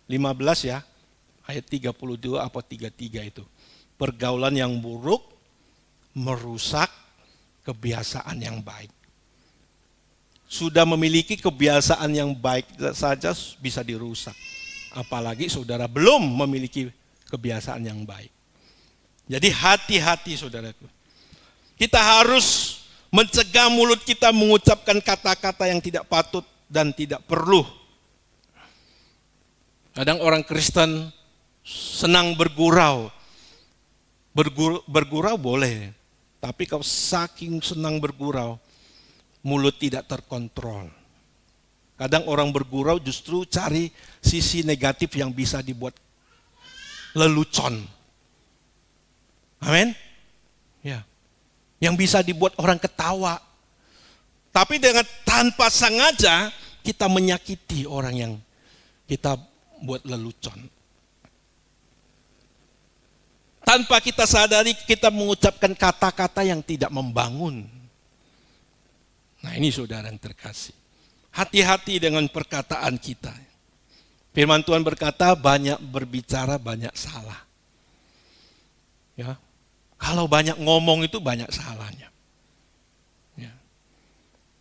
15 ya, ayat 32 apa 33 itu. Pergaulan yang buruk merusak kebiasaan yang baik. Sudah memiliki kebiasaan yang baik saja bisa dirusak. Apalagi saudara belum memiliki kebiasaan yang baik. Jadi hati-hati saudaraku. Kita harus mencegah mulut kita mengucapkan kata-kata yang tidak patut dan tidak perlu. Kadang orang Kristen senang bergurau. Bergurau boleh. Tapi kalau saking senang bergurau, mulut tidak terkontrol. Kadang orang bergurau justru cari sisi negatif yang bisa dibuat lelucon. Amin? Ya. Yang bisa dibuat orang ketawa. Tapi dengan tanpa sengaja kita menyakiti orang yang kita buat lelucon. Tanpa kita sadari kita mengucapkan kata-kata yang tidak membangun. Nah ini saudara yang terkasih. Hati-hati dengan perkataan kita. Firman Tuhan berkata banyak berbicara banyak salah. Ya. Kalau banyak ngomong itu banyak salahnya. Ya.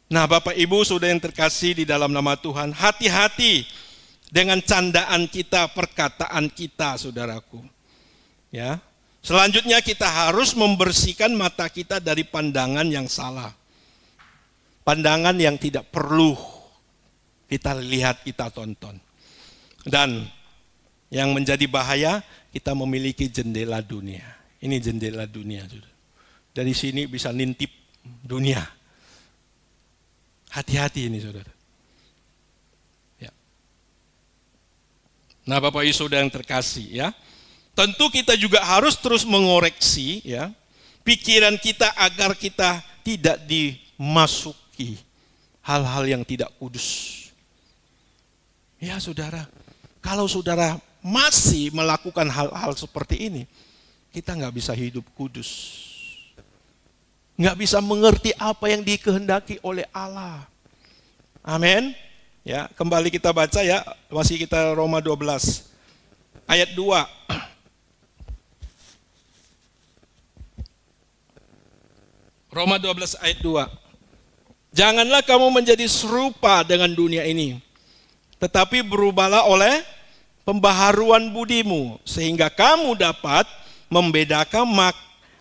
Nah Bapak Ibu saudara yang terkasih di dalam nama Tuhan. Hati-hati dengan candaan kita, perkataan kita saudaraku. Ya. Selanjutnya kita harus membersihkan mata kita dari pandangan yang salah. Pandangan yang tidak perlu kita lihat, kita tonton. Dan yang menjadi bahaya, kita memiliki jendela dunia. Ini jendela dunia. Dari sini bisa nintip dunia. Hati-hati ini saudara. Ya. Nah Bapak Ibu saudara yang terkasih ya. Tentu kita juga harus terus mengoreksi ya pikiran kita agar kita tidak dimasuki hal-hal yang tidak kudus. Ya saudara, kalau saudara masih melakukan hal-hal seperti ini, kita nggak bisa hidup kudus. Nggak bisa mengerti apa yang dikehendaki oleh Allah. Amin. Ya, kembali kita baca ya, masih kita Roma 12 ayat 2. Roma 12 ayat 2. Janganlah kamu menjadi serupa dengan dunia ini, tetapi berubahlah oleh pembaharuan budimu, sehingga kamu dapat membedakan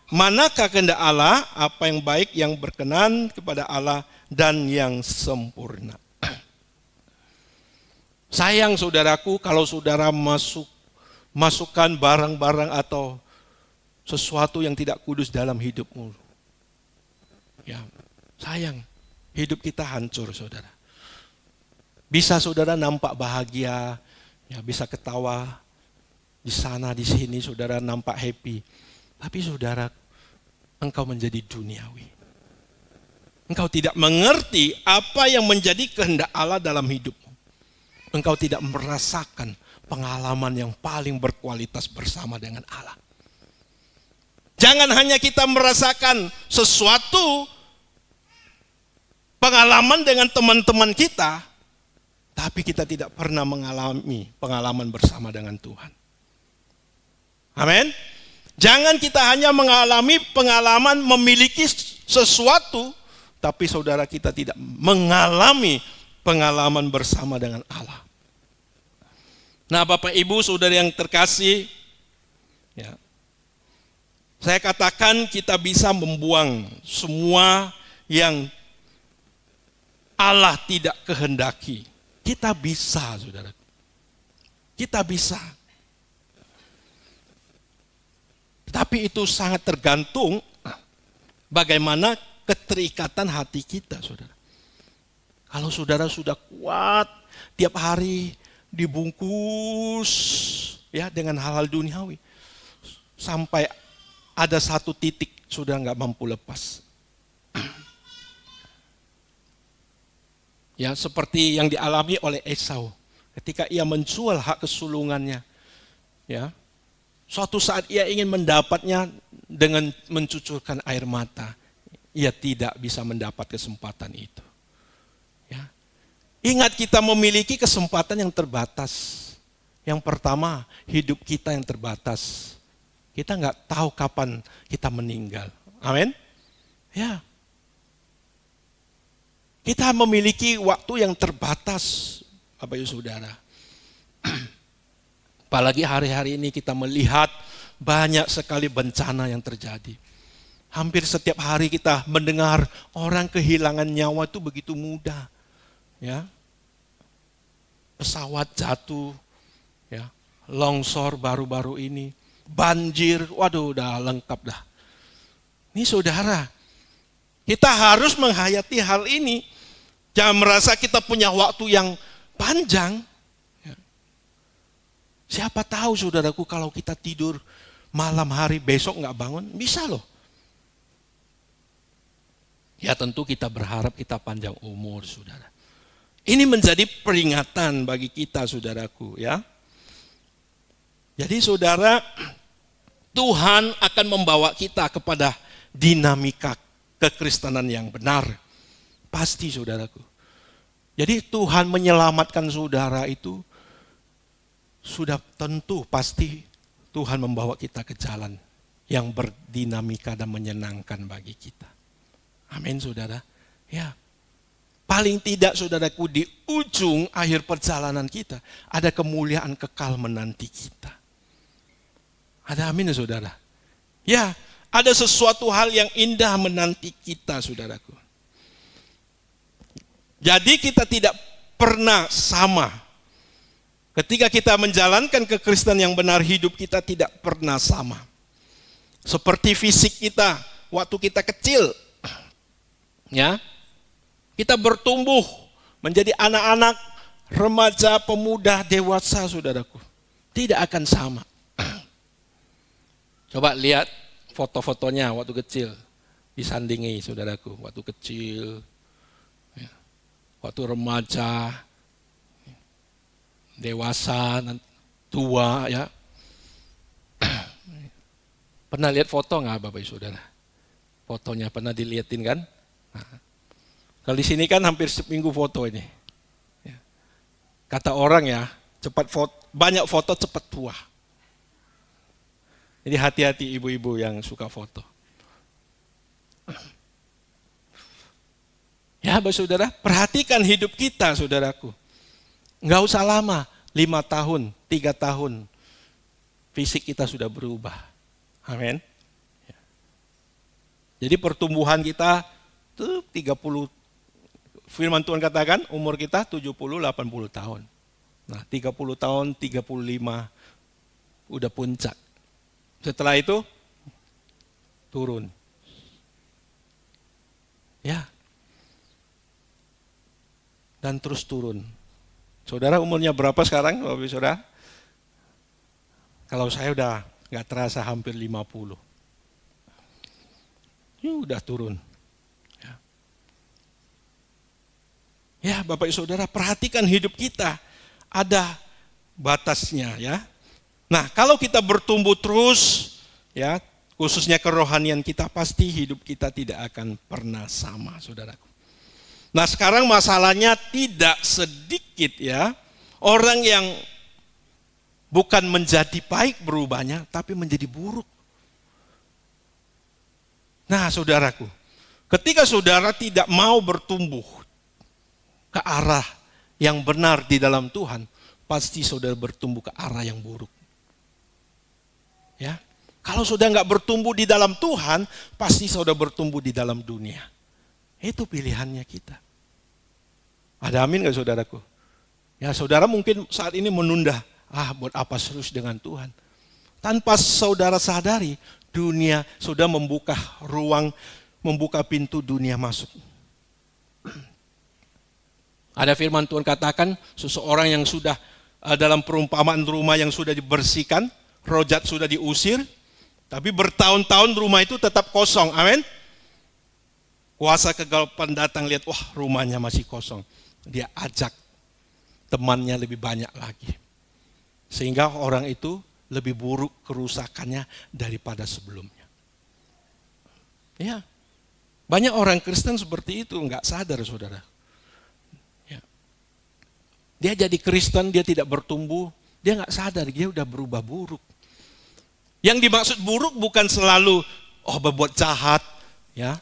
manakah kehendak Allah, apa yang baik, yang berkenan kepada Allah, dan yang sempurna. Sayang saudaraku kalau saudara masukkan barang-barang atau sesuatu yang tidak kudus dalam hidupmu. Ya, sayang, hidup kita hancur saudara. Bisa saudara nampak bahagia, ya bisa ketawa di sana di sini, saudara nampak happy. Tapi saudara, engkau menjadi duniawi. Engkau tidak mengerti apa yang menjadi kehendak Allah dalam hidupmu. Engkau tidak merasakan pengalaman yang paling berkualitas bersama dengan Allah. Jangan hanya kita merasakan sesuatu pengalaman dengan teman-teman kita, tapi kita tidak pernah mengalami pengalaman bersama dengan Tuhan. Amin. Jangan kita hanya mengalami pengalaman memiliki sesuatu, tapi saudara kita tidak mengalami pengalaman bersama dengan Allah. Nah, Bapak Ibu, saudara yang terkasih, ya, saya katakan kita bisa membuang semua yang Allah tidak kehendaki. Kita bisa, saudara. Kita bisa. Tapi itu sangat tergantung bagaimana keterikatan hati kita, saudara. Kalau saudara sudah kuat, tiap hari dibungkus ya dengan hal-hal duniawi, sampai ada satu titik sudah nggak mampu lepas. Ya, seperti yang dialami oleh Esau ketika ia menjual hak kesulungannya. Ya, suatu saat ia ingin mendapatnya dengan mencucurkan air mata. Ia tidak bisa mendapat kesempatan itu. Ya. Ingat, kita memiliki kesempatan yang terbatas. Yang pertama, hidup kita yang terbatas. Kita nggak tahu kapan kita meninggal. Amin. Ya. Kita memiliki waktu yang terbatas, Bapak Ibu Saudara. Apalagi hari-hari ini kita melihat banyak sekali bencana yang terjadi. Hampir setiap hari kita mendengar orang kehilangan nyawa itu begitu mudah. Ya. Pesawat jatuh, ya. Longsor baru-baru ini, banjir, waduh udah lengkap dah. Ini saudara, kita harus menghayati hal ini. Jangan merasa kita punya waktu yang panjang. Ya. Siapa tahu saudaraku, kalau kita tidur malam hari besok nggak bangun, bisa loh. Ya tentu kita berharap kita panjang umur, saudara. Ini menjadi peringatan bagi kita, saudaraku, ya. Jadi saudara, Tuhan akan membawa kita kepada dinamika kekristenan yang benar. Pasti, saudaraku. Jadi Tuhan menyelamatkan saudara itu sudah tentu pasti Tuhan membawa kita ke jalan yang berdinamika dan menyenangkan bagi kita. Amin, saudara. Ya. Paling tidak, saudaraku, di ujung akhir perjalanan kita ada kemuliaan kekal menanti kita. Ada amin, saudara. Ya, ada sesuatu hal yang indah menanti kita, saudaraku. Jadi kita tidak pernah sama. Ketika kita menjalankan kekristenan yang benar, hidup kita tidak pernah sama. Seperti fisik kita waktu kita kecil. Ya, kita bertumbuh menjadi anak-anak, remaja, pemuda, dewasa, saudaraku. Tidak akan sama. Coba lihat foto-fotonya waktu kecil. Disandingi, saudaraku, waktu kecil, ya, waktu remaja, dewasa, tua, ya. Pernah lihat foto nggak, Bapak Ibu Saudara? Fotonya pernah dilihatin kan? Nah, kalau di sini kan hampir seminggu foto ini. Ya. Kata orang ya, banyak foto cepat tua. Jadi hati-hati ibu-ibu yang suka foto. Ya, saudara, perhatikan hidup kita, saudaraku. Enggak usah lama, 5 tahun, 3 tahun, fisik kita sudah berubah. Amin. Jadi pertumbuhan kita tuh 30, firman Tuhan katakan umur kita 70-80 tahun. Nah 30 tahun, 35 udah puncak. Setelah itu turun. Ya. Dan terus turun. Saudara umurnya berapa sekarang, Bapak Saudara? Kalau saya udah nggak terasa hampir 50. Ini udah turun. Ya, Bapak Ibu Saudara, perhatikan hidup kita. Ada batasnya ya. Nah, kalau kita bertumbuh terus ya, khususnya kerohanian kita, pasti hidup kita tidak akan pernah sama, saudaraku. Nah, sekarang masalahnya tidak sedikit ya, orang yang bukan menjadi baik berubahnya, tapi menjadi buruk. Nah, saudaraku, ketika saudara tidak mau bertumbuh ke arah yang benar di dalam Tuhan, pasti saudara bertumbuh ke arah yang buruk. Ya, kalau saudara nggak bertumbuh di dalam Tuhan, pasti saudara bertumbuh di dalam dunia. Itu pilihannya kita. Ada amin nggak saudaraku? Ya, saudara mungkin saat ini menunda, buat apa serius dengan Tuhan? Tanpa saudara sadari, dunia sudah membuka ruang, membuka pintu dunia masuk. Ada firman Tuhan katakan, seseorang yang sudah dalam perumpamaan rumah yang sudah dibersihkan, roh jahat sudah diusir, tapi bertahun-tahun rumah itu tetap kosong. Amin. Kuasa kegelapan datang, lihat, wah rumahnya masih kosong. Dia ajak temannya lebih banyak lagi. Sehingga orang itu lebih buruk kerusakannya daripada sebelumnya. Ya, banyak orang Kristen seperti itu, nggak sadar saudara. Ya. Dia jadi Kristen, dia tidak bertumbuh, dia nggak sadar, dia udah berubah buruk. Yang dimaksud buruk bukan selalu berbuat jahat, ya,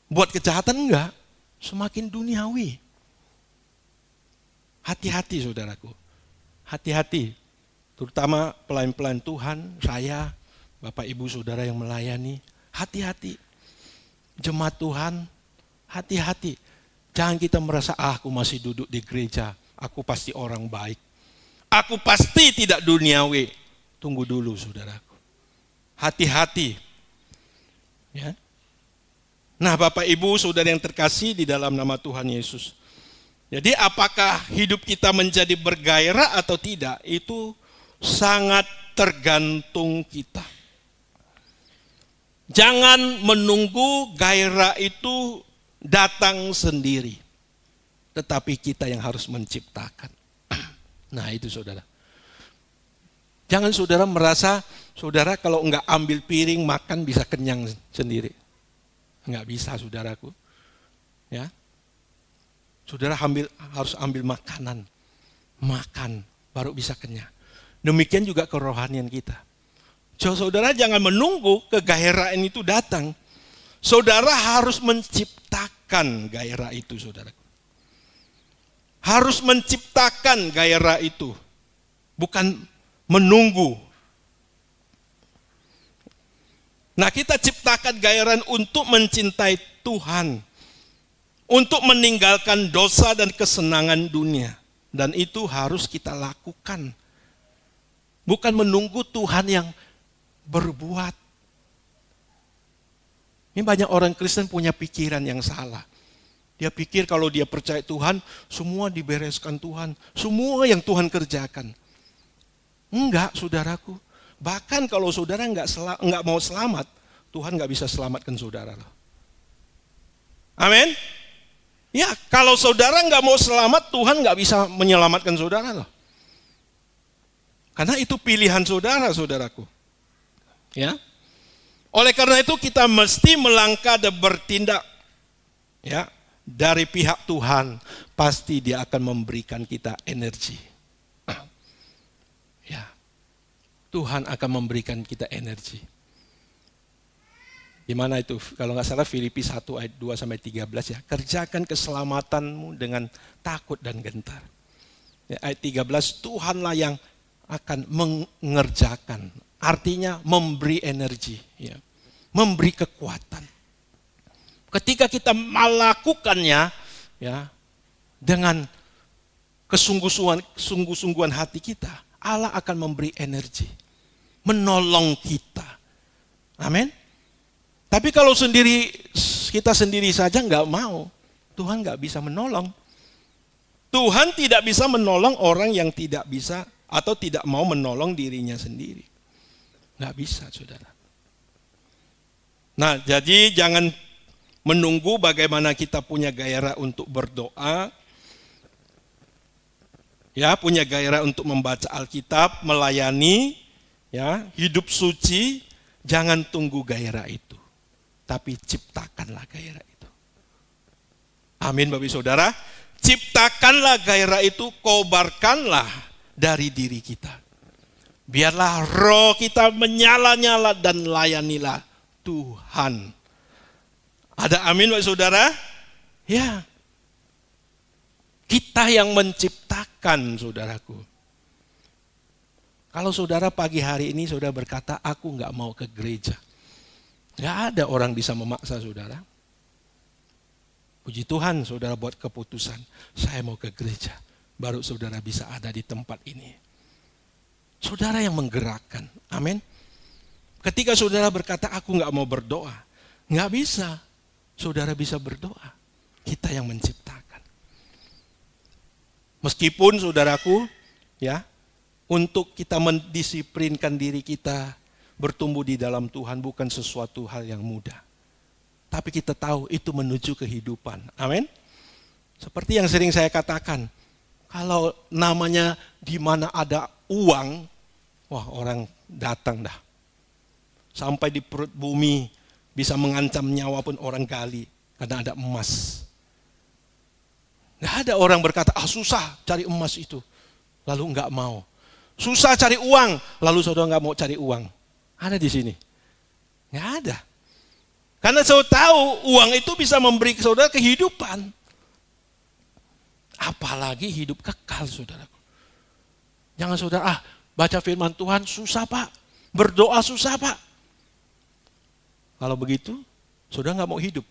buat kejahatan enggak, semakin duniawi. Hati-hati saudaraku, hati-hati, terutama pelayan-pelayan Tuhan, saya, Bapak Ibu Saudara yang melayani, hati-hati. Jemaat Tuhan, hati-hati. Jangan kita merasa, aku masih duduk di gereja, aku pasti orang baik. Aku pasti tidak duniawi. Tunggu dulu saudaraku. Hati-hati. Ya. Nah, Bapak Ibu Saudara yang terkasih di dalam nama Tuhan Yesus. Jadi apakah hidup kita menjadi bergairah atau tidak, itu sangat tergantung kita. Jangan menunggu gairah itu datang sendiri. Tetapi kita yang harus menciptakan. Nah itu saudara. Jangan saudara merasa, saudara kalau enggak ambil piring makan bisa kenyang sendiri. Enggak bisa saudaraku. Ya. Saudara harus ambil makanan. Makan baru bisa kenyang. Demikian juga kerohanian kita. Saudara jangan menunggu kegairaan itu datang. Saudara harus menciptakan gairah itu saudara. Harus menciptakan gairah itu. Bukan menunggu. Nah kita ciptakan gairah untuk mencintai Tuhan. Untuk meninggalkan dosa dan kesenangan dunia. Dan itu harus kita lakukan. Bukan menunggu Tuhan yang berbuat. Ini banyak orang Kristen punya pikiran yang salah. Dia pikir kalau dia percaya Tuhan, semua dibereskan Tuhan. Semua yang Tuhan kerjakan. Enggak, saudaraku. Bahkan kalau saudara enggak mau selamat, Tuhan enggak bisa selamatkan saudara. Amin. Ya, kalau saudara enggak mau selamat, Tuhan enggak bisa menyelamatkan saudara loh. Karena itu pilihan saudara, saudaraku. Ya. Oleh karena itu kita mesti melangkah dan bertindak. Ya. Dari pihak Tuhan, pasti Dia akan memberikan kita energi. Tuhan akan memberikan kita energi. Di mana itu? Kalau nggak salah Filipi 1 ayat 2 sampai 13 ya. Kerjakan keselamatanmu dengan takut dan gentar. Ya, ayat 13, Tuhanlah yang akan mengerjakan. Artinya memberi energi, ya. Memberi kekuatan. Ketika kita melakukannya, ya, dengan kesungguh-sungguhan hati kita, Allah akan memberi energi, menolong kita. Amin. Tapi kalau kita sendiri saja nggak mau, Tuhan nggak bisa menolong. Tuhan tidak bisa menolong orang yang tidak bisa atau tidak mau menolong dirinya sendiri. Nggak bisa, saudara. Nah, jadi jangan menunggu bagaimana kita punya gairah untuk berdoa, ya, punya gairah untuk membaca Alkitab, melayani, ya, hidup suci. Jangan tunggu gairah itu, tapi ciptakanlah gairah itu. Amin, Bapak Ibu Saudara. Ciptakanlah gairah itu, kobarkanlah dari diri kita. Biarlah roh kita menyala-nyala dan layanilah Tuhan. Ada amin, Bapak Saudara? Ya. Kita yang menciptakan, saudaraku. Kalau saudara pagi hari ini saudara berkata, aku nggak mau ke gereja. Nggak ada orang bisa memaksa saudara. Puji Tuhan saudara buat keputusan, saya mau ke gereja. Baru saudara bisa ada di tempat ini. Saudara yang menggerakkan, amin. Ketika saudara berkata, aku nggak mau berdoa. Nggak bisa, saudara bisa berdoa. Kita yang menciptakan. Meskipun saudaraku, ya, untuk kita mendisiplinkan diri kita bertumbuh di dalam Tuhan bukan sesuatu hal yang mudah. Tapi kita tahu itu menuju kehidupan. Amin. Seperti yang sering saya katakan, kalau namanya di mana ada uang, wah orang datang dah. Sampai di perut bumi bisa mengancam nyawa pun orang gali karena ada emas. Nggak ada orang berkata, susah cari emas itu, lalu nggak mau. Susah cari uang, lalu saudara nggak mau cari uang. Ada di sini? Nggak ada. Karena saudara tahu uang itu bisa memberi saudara kehidupan. Apalagi hidup kekal, saudaraku. Jangan saudara, baca firman Tuhan susah pak, berdoa susah pak. Kalau begitu, saudara nggak mau hidup.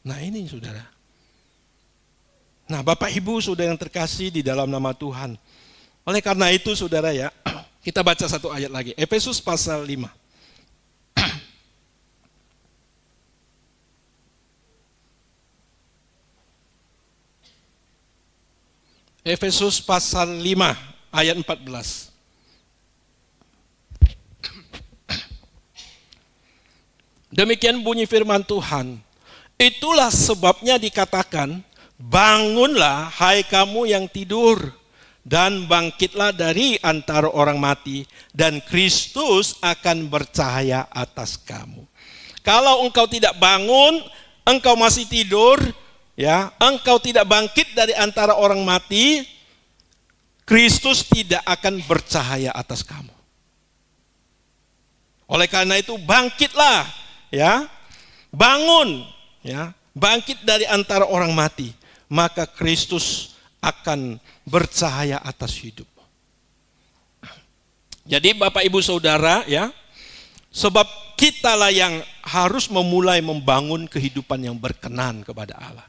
Nah ini saudara. Nah Bapak Ibu saudara yang terkasih di dalam nama Tuhan. Oleh karena itu saudara ya, kita baca satu ayat lagi. Efesus pasal 5. Efesus pasal 5 ayat 14. Demikian bunyi firman Tuhan. Itulah sebabnya dikatakan, bangunlah hai kamu yang tidur, dan bangkitlah dari antara orang mati, dan Kristus akan bercahaya atas kamu. Kalau engkau tidak bangun, engkau masih tidur, ya, engkau tidak bangkit dari antara orang mati, Kristus tidak akan bercahaya atas kamu. Oleh karena itu bangkitlah, ya, bangun, ya, bangkit dari antara orang mati, maka Kristus akan bercahaya atas hidup. Jadi Bapak Ibu Saudara ya, sebab kitalah yang harus memulai membangun kehidupan yang berkenan kepada Allah.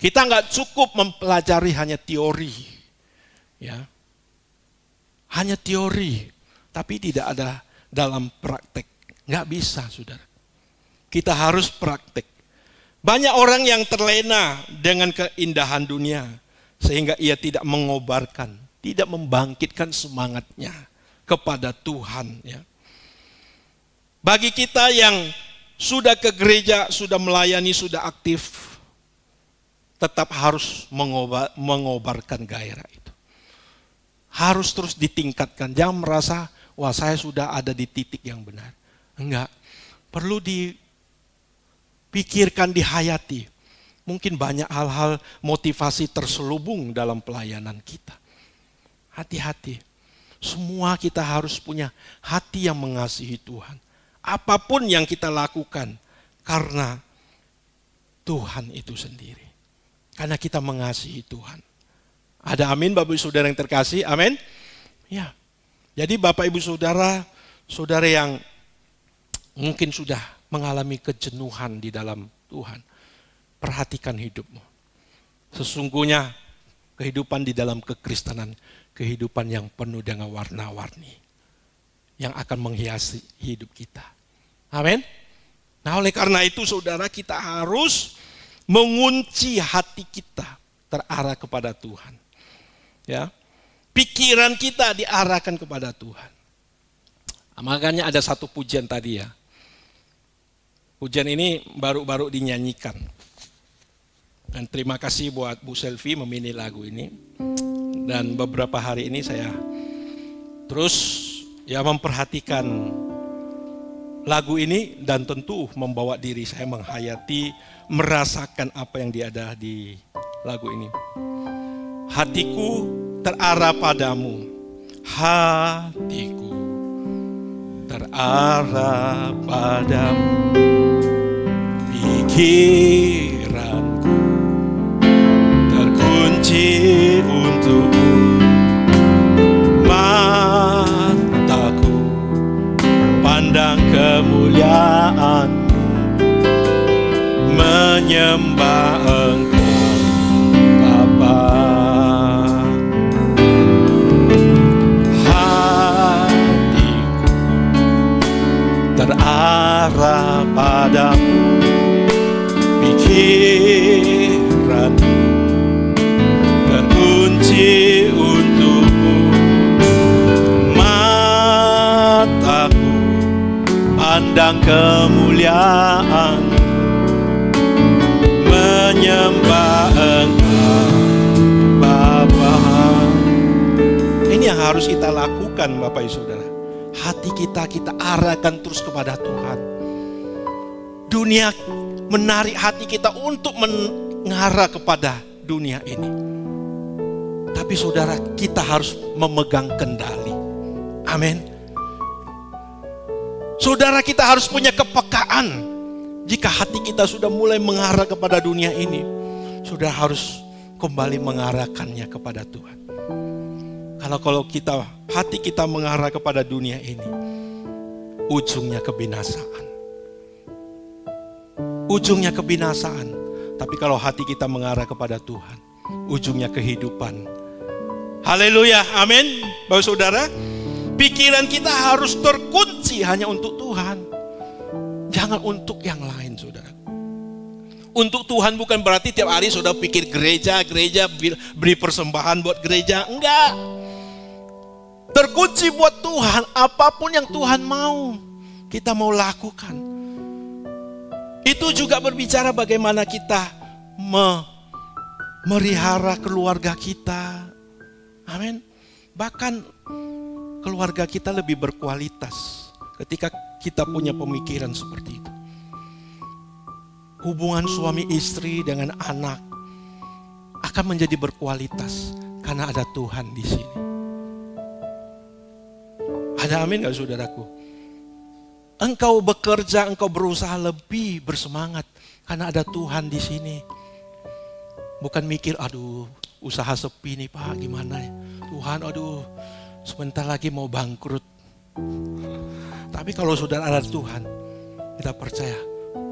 Kita nggak cukup mempelajari hanya teori, ya, hanya teori, tapi tidak ada dalam praktek. Nggak bisa, saudara. Kita harus praktek. Banyak orang yang terlena dengan keindahan dunia, sehingga ia tidak mengobarkan, tidak membangkitkan semangatnya kepada Tuhan. Ya. Bagi kita yang sudah ke gereja, sudah melayani, sudah aktif, tetap harus mengobarkan gairah itu. Harus terus ditingkatkan. Jangan merasa, wah saya sudah ada di titik yang benar. Enggak, perlu dipikirkan, dihayati. Mungkin banyak hal-hal motivasi terselubung dalam pelayanan kita. Hati-hati. Semua kita harus punya hati yang mengasihi Tuhan. Apapun yang kita lakukan karena Tuhan itu sendiri. Karena kita mengasihi Tuhan. Ada amin Bapak Ibu Saudara yang terkasih? Amin? Ya. Jadi Bapak Ibu Saudara, saudara yang mungkin sudah mengalami kejenuhan di dalam Tuhan, perhatikan hidupmu. Sesungguhnya kehidupan di dalam kekristenan, kehidupan yang penuh dengan warna-warni yang akan menghiasi hidup kita. Amin. Nah, oleh karena itu saudara, kita harus mengunci hati kita terarah kepada Tuhan. Ya. Pikiran kita diarahkan kepada Tuhan. Makanya ada satu pujian tadi ya. Pujian ini baru-baru dinyanyikan. Dan terima kasih buat Bu Selvi memilih lagu ini. Dan beberapa hari ini saya terus ya memperhatikan lagu ini dan tentu membawa diri saya menghayati, merasakan apa yang ada di lagu ini. Hatiku terarah padamu, hatiku terarah padamu, pikiranku terkunci untukmu, mataku pandang kemuliaan-Mu, menyembah Engkau Bapa. Hatiku terarah padamu, pikiranku terkunci untukmu, mataku pandang kemuliaan, menyembah Engkau Bapa. Ini yang harus kita lakukan Bapak Ibu Saudara. Hati kita arahkan terus kepada Tuhan. Dunia menarik hati kita untuk mengarah kepada dunia ini. Tapi saudara, kita harus memegang kendali. Amin. Saudara, kita harus punya kepekaan. Jika hati kita sudah mulai mengarah kepada dunia ini, saudara harus kembali mengarahkannya kepada Tuhan. Kalau hati kita mengarah kepada dunia ini, ujungnya kebinasaan. Ujungnya kebinasaan. Tapi kalau hati kita mengarah kepada Tuhan, ujungnya kehidupan. Haleluya, amin. Bapak saudara, pikiran kita harus terkunci hanya untuk Tuhan. Jangan untuk yang lain, saudara. Untuk Tuhan bukan berarti tiap hari saudara pikir gereja, beri persembahan buat gereja. Enggak. Terkunci buat Tuhan, apapun yang Tuhan mau, kita mau lakukan. Itu juga berbicara bagaimana kita memelihara keluarga kita. Amin. Bahkan keluarga kita lebih berkualitas ketika kita punya pemikiran seperti itu. Hubungan suami istri dengan anak akan menjadi berkualitas karena ada Tuhan di sini. Ada amin gak saudaraku? Engkau bekerja, engkau berusaha lebih bersemangat karena ada Tuhan di sini. Bukan mikir, aduh usaha sepi nih Pak, gimana ya? Tuhan, aduh sebentar lagi mau bangkrut. Tapi kalau saudara ada Tuhan, kita percaya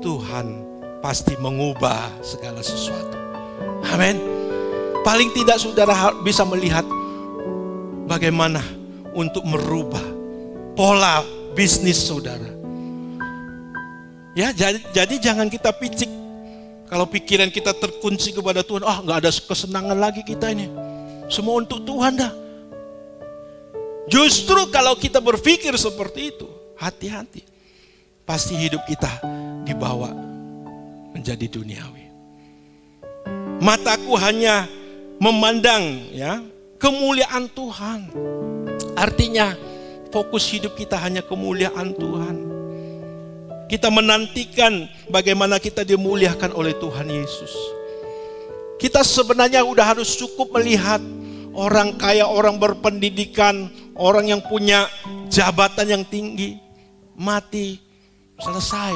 Tuhan pasti mengubah segala sesuatu. Amin. Paling tidak saudara bisa melihat bagaimana untuk merubah pola bisnis saudara. Ya, jadi jangan kita picik. Kalau pikiran kita terkunci kepada Tuhan, nggak ada kesenangan lagi kita ini. Semua untuk Tuhan dah. Justru kalau kita berpikir seperti itu, hati-hati. Pasti hidup kita dibawa menjadi duniawi. Mataku hanya memandang ya kemuliaan Tuhan. Artinya fokus hidup kita hanya kemuliaan Tuhan. Kita menantikan bagaimana kita dimuliakan oleh Tuhan Yesus. Kita sebenarnya udah harus cukup melihat orang kaya, orang berpendidikan, orang yang punya jabatan yang tinggi, mati, selesai.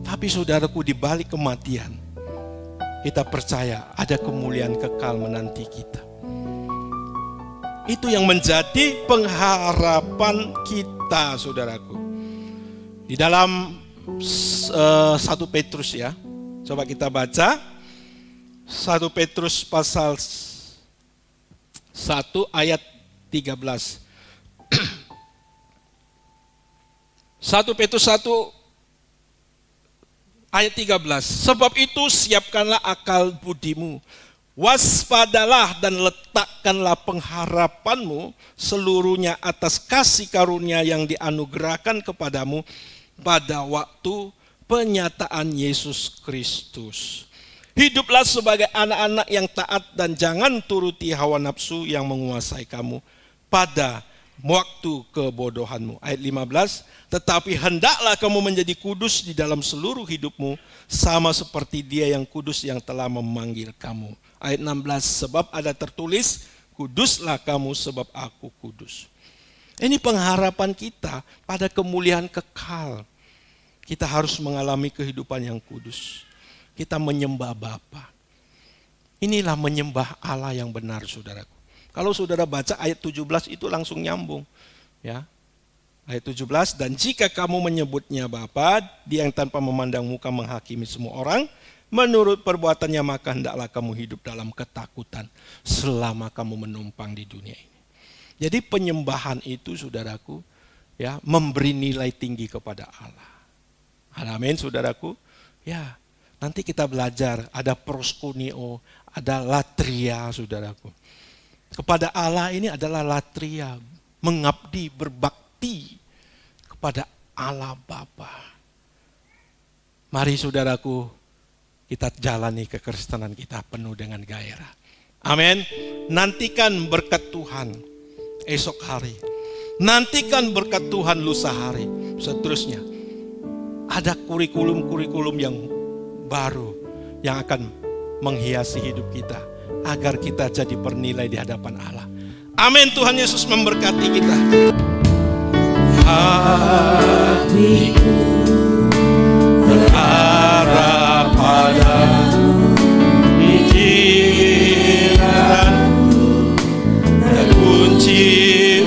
Tapi saudaraku, di balik kematian, kita percaya ada kemuliaan kekal menanti kita. Itu yang menjadi pengharapan kita, saudaraku. Di dalam 1 Petrus ya, coba kita baca 1 Petrus pasal 1 ayat 13. 1 Petrus 1 ayat 13. Sebab itu siapkanlah akal budimu, waspadalah dan letakkanlah pengharapanmu seluruhnya atas kasih karunia yang dianugerahkan kepadamu pada waktu penyataan Yesus Kristus. Hiduplah sebagai anak-anak yang taat dan jangan turuti hawa nafsu yang menguasai kamu pada waktu kebodohanmu. Ayat 15, tetapi hendaklah kamu menjadi kudus di dalam seluruh hidupmu, sama seperti Dia yang kudus yang telah memanggil kamu. Ayat 16, sebab ada tertulis, kuduslah kamu sebab aku kudus. Ini pengharapan kita pada kemuliaan kekal. Kita harus mengalami kehidupan yang kudus. Kita menyembah Bapa. Inilah menyembah Allah yang benar, saudaraku. Kalau saudara baca ayat 17 itu langsung nyambung. Ya. Ayat 17, dan jika kamu menyebutnya Bapa, Dia yang tanpa memandang muka menghakimi semua orang, menurut perbuatannya maka hendaklah kamu hidup dalam ketakutan selama kamu menumpang di dunia ini. Jadi penyembahan itu, saudaraku, ya, memberi nilai tinggi kepada Allah. Amin, saudaraku. Ya, nanti kita belajar ada proskuneo, ada latria, saudaraku. Kepada Allah ini adalah latria, mengabdi, berbakti kepada Allah Bapa. Mari saudaraku, kita jalani kekristenan kita penuh dengan gairah. Amin. Nantikan berkat Tuhan esok hari. Nantikan berkat Tuhan lusa hari. Seterusnya. Ada kurikulum-kurikulum yang baru yang akan menghiasi hidup kita agar kita jadi bernilai di hadapan Allah. Amin. Tuhan Yesus memberkati kita. Hatiku berharap padamu, pikiranku terkunci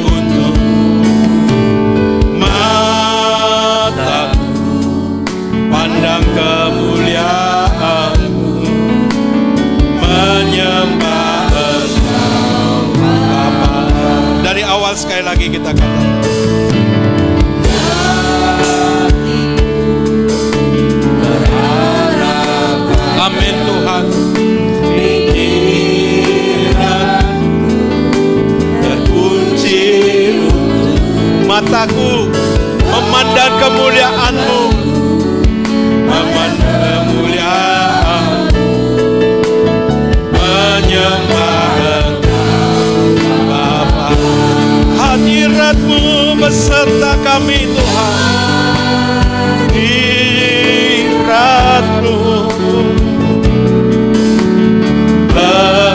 untukmu, mataku pandang kemuliaan-Mu, menyembah Engkau Bapa. Dari awal sekali lagi kita katakan. Amin Tuhan. Pikiranku terkunci untuk mataku memandang kemuliaan-Mu, memandang kemuliaan-Mu, menyembah Engkau Bapa. Hadirat-Mu beserta kami Tuhan. Hadirat-Mu beserta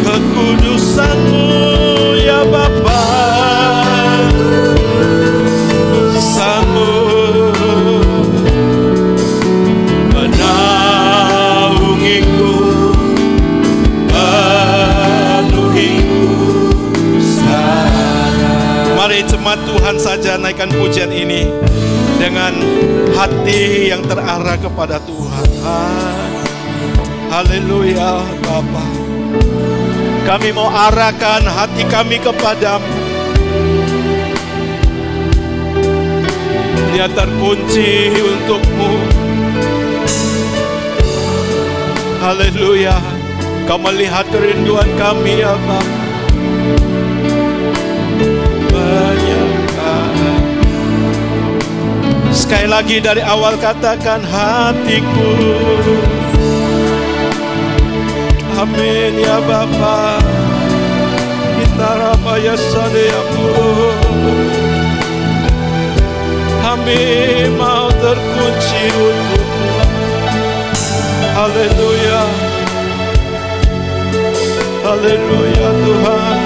kekudusan-Mu ya Bapa. Kudusan-Mu menaungiku, penuhiku sana. Mari jemaat Tuhan saja naikkan pujian ini dengan hati yang terarah kepada Tuhan. Haleluya Bapa. Kami mau arahkan hati kami kepadamu. Dia terkunci untuk-Mu. Haleluya. Kau melihat kerinduan kami ya Bapa. Sekali lagi dari awal katakan hatiku. Amin ya Bapa. Kita rabaya sadeamu. Kami mau terkunci untuk. Haleluya. haleluya Tuhan.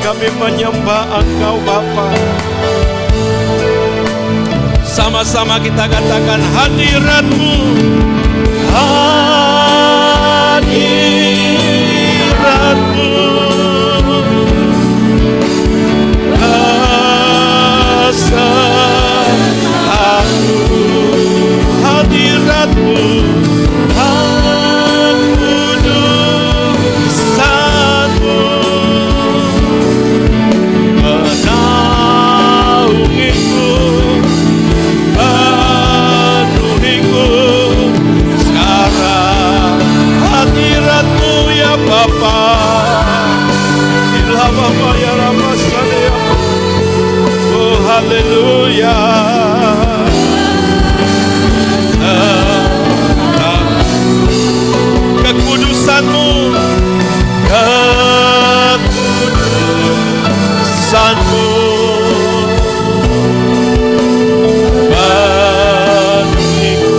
Kami menyembah Engkau Bapa. Sama-sama kita katakan hadirat-Mu, hadirat-Mu, besertaku, hadirat-Mu, kekudusan-Mu menaungiku, penuhiku sekarang. Hadirat-Mu ya Bapa, ilah Bapa ya Rama Sadaya. Oh haleluya. Kekudusan-Mu, kekudusan-Mu penuhiku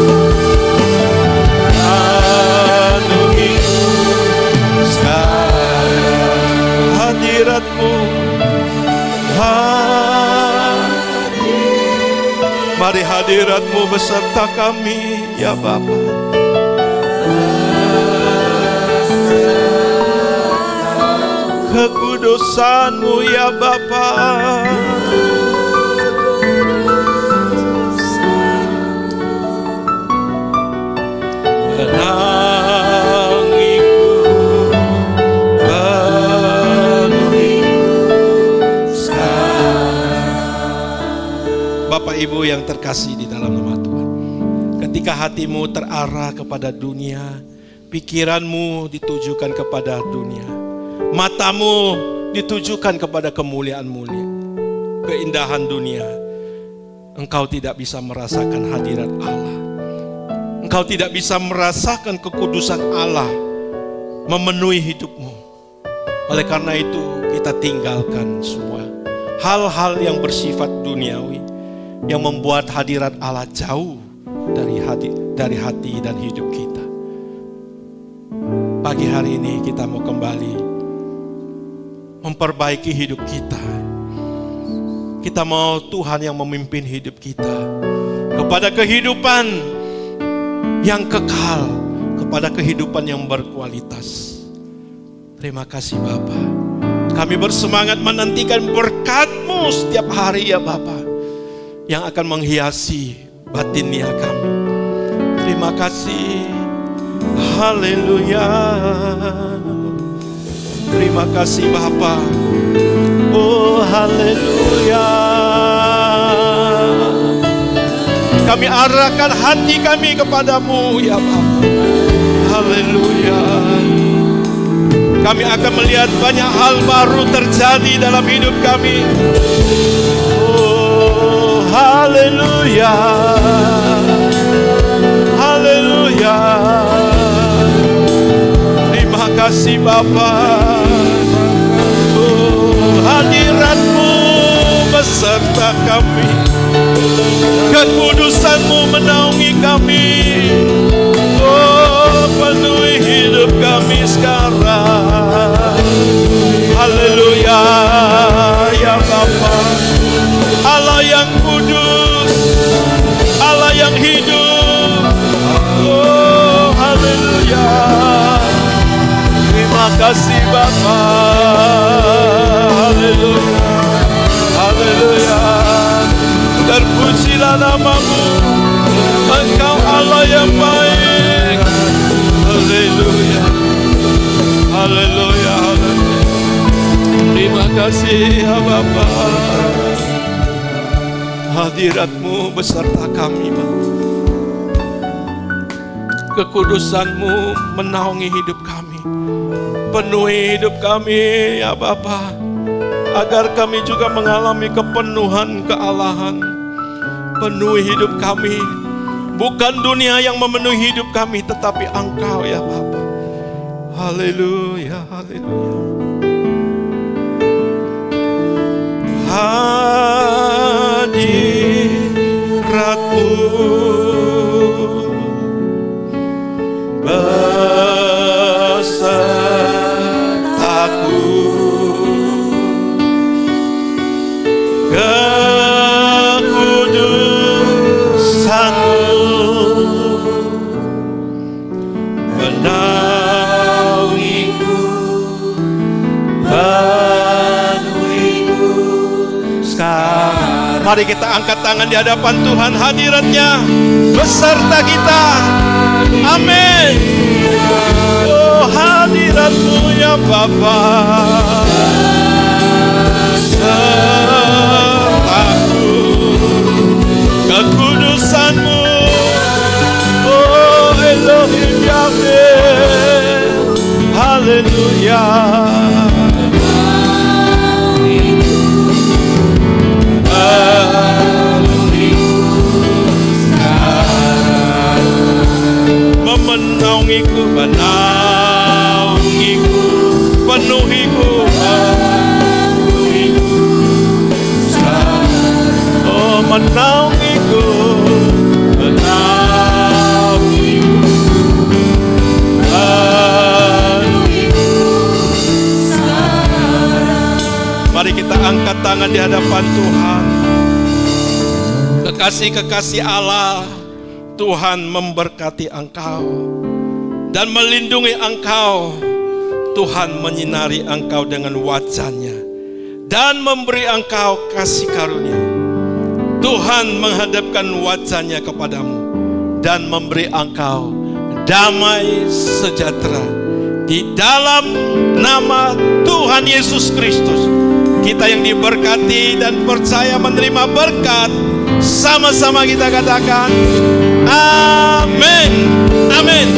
sekarang. Hadirat-Mu, mari hadirat-Mu beserta kami ya Bapa. Kekudusan-Mu ya Bapa, menangiku, penuhiku sekarang. Bapak Ibu yang terkasih di dalam nama Tuhan, ketika hatimu terarah kepada dunia, pikiranmu ditujukan kepada dunia, matamu ditujukan kepada kemuliaan-mulia, keindahan dunia, engkau tidak bisa merasakan hadirat Allah. Engkau tidak bisa merasakan kekudusan Allah memenuhi hidupmu. Oleh karena itu kita tinggalkan semua hal-hal yang bersifat duniawi, yang membuat hadirat Allah jauh dari hati dan hidup kita. Pagi hari ini kita mau kembali memperbaiki hidup kita. Kita mau Tuhan yang memimpin hidup kita kepada kehidupan yang kekal, kepada kehidupan yang berkualitas. Terima kasih Bapa. Kami bersemangat menantikan berkat-Mu setiap hari ya Bapa, yang akan menghiasi batinnya kami. Terima kasih. Haleluya. Terima kasih Bapa. Oh haleluya. Kami arahkan hati kami kepadamu ya Bapa. Haleluya. Kami akan melihat banyak hal baru terjadi dalam hidup kami. Oh haleluya. Haleluya. Terima kasih Bapa. Hadirat-Mu beserta kami, kekudusan-Mu menaungi kami. Oh penuhi hidup kami sekarang. Haleluya ya Bapa, Allah yang kudus, Allah yang hidup. Oh haleluya. Terima kasih Bapa. Haleluya. Haleluya. Terpujilah nama-Mu, Engkau Allah yang baik. Haleluya. Haleluya. Haleluya. Terima kasih ya Bapa. Hadirat-Mu beserta kami Bapa. Kekudusan-Mu menaungi hidup kami. Penuhi hidup kami ya Bapa, agar kami juga mengalami kepenuhan kealahan. Penuhi hidup kami, bukan dunia yang memenuhi hidup kami, tetapi Engkau ya Bapa. Haleluya, haleluya. Hadirat-Mu besar menaungiku, penuhiku sekarang. Mari kita angkat tangan di hadapan Tuhan, hadiratnya beserta kita. Amin. Oh, hadiratmu ya Bapa, sertaku, kekudusanmu, oh Elohim Yahweh, haleluya. Menaungiku, menaungiku, penuhiku, penuhiku, oh menaungiku, menaungiku, penuhiku. Mari kita angkat tangan di hadapan Tuhan. Kekasih-kekasih Allah, Tuhan memberkati engkau dan melindungi engkau. Tuhan menyinari engkau dengan wajah-Nya dan memberi engkau kasih karunia. Tuhan menghadapkan wajah-Nya kepadamu dan memberi engkau damai sejahtera. Di dalam nama Tuhan Yesus Kristus, kita yang diberkati dan percaya menerima berkat, sama-sama kita katakan amin, amin.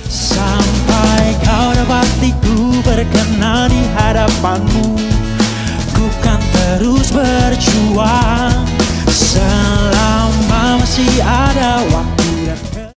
Sampai kau dapati ku berkenan di hadapanmu, ku kan terus berjuang.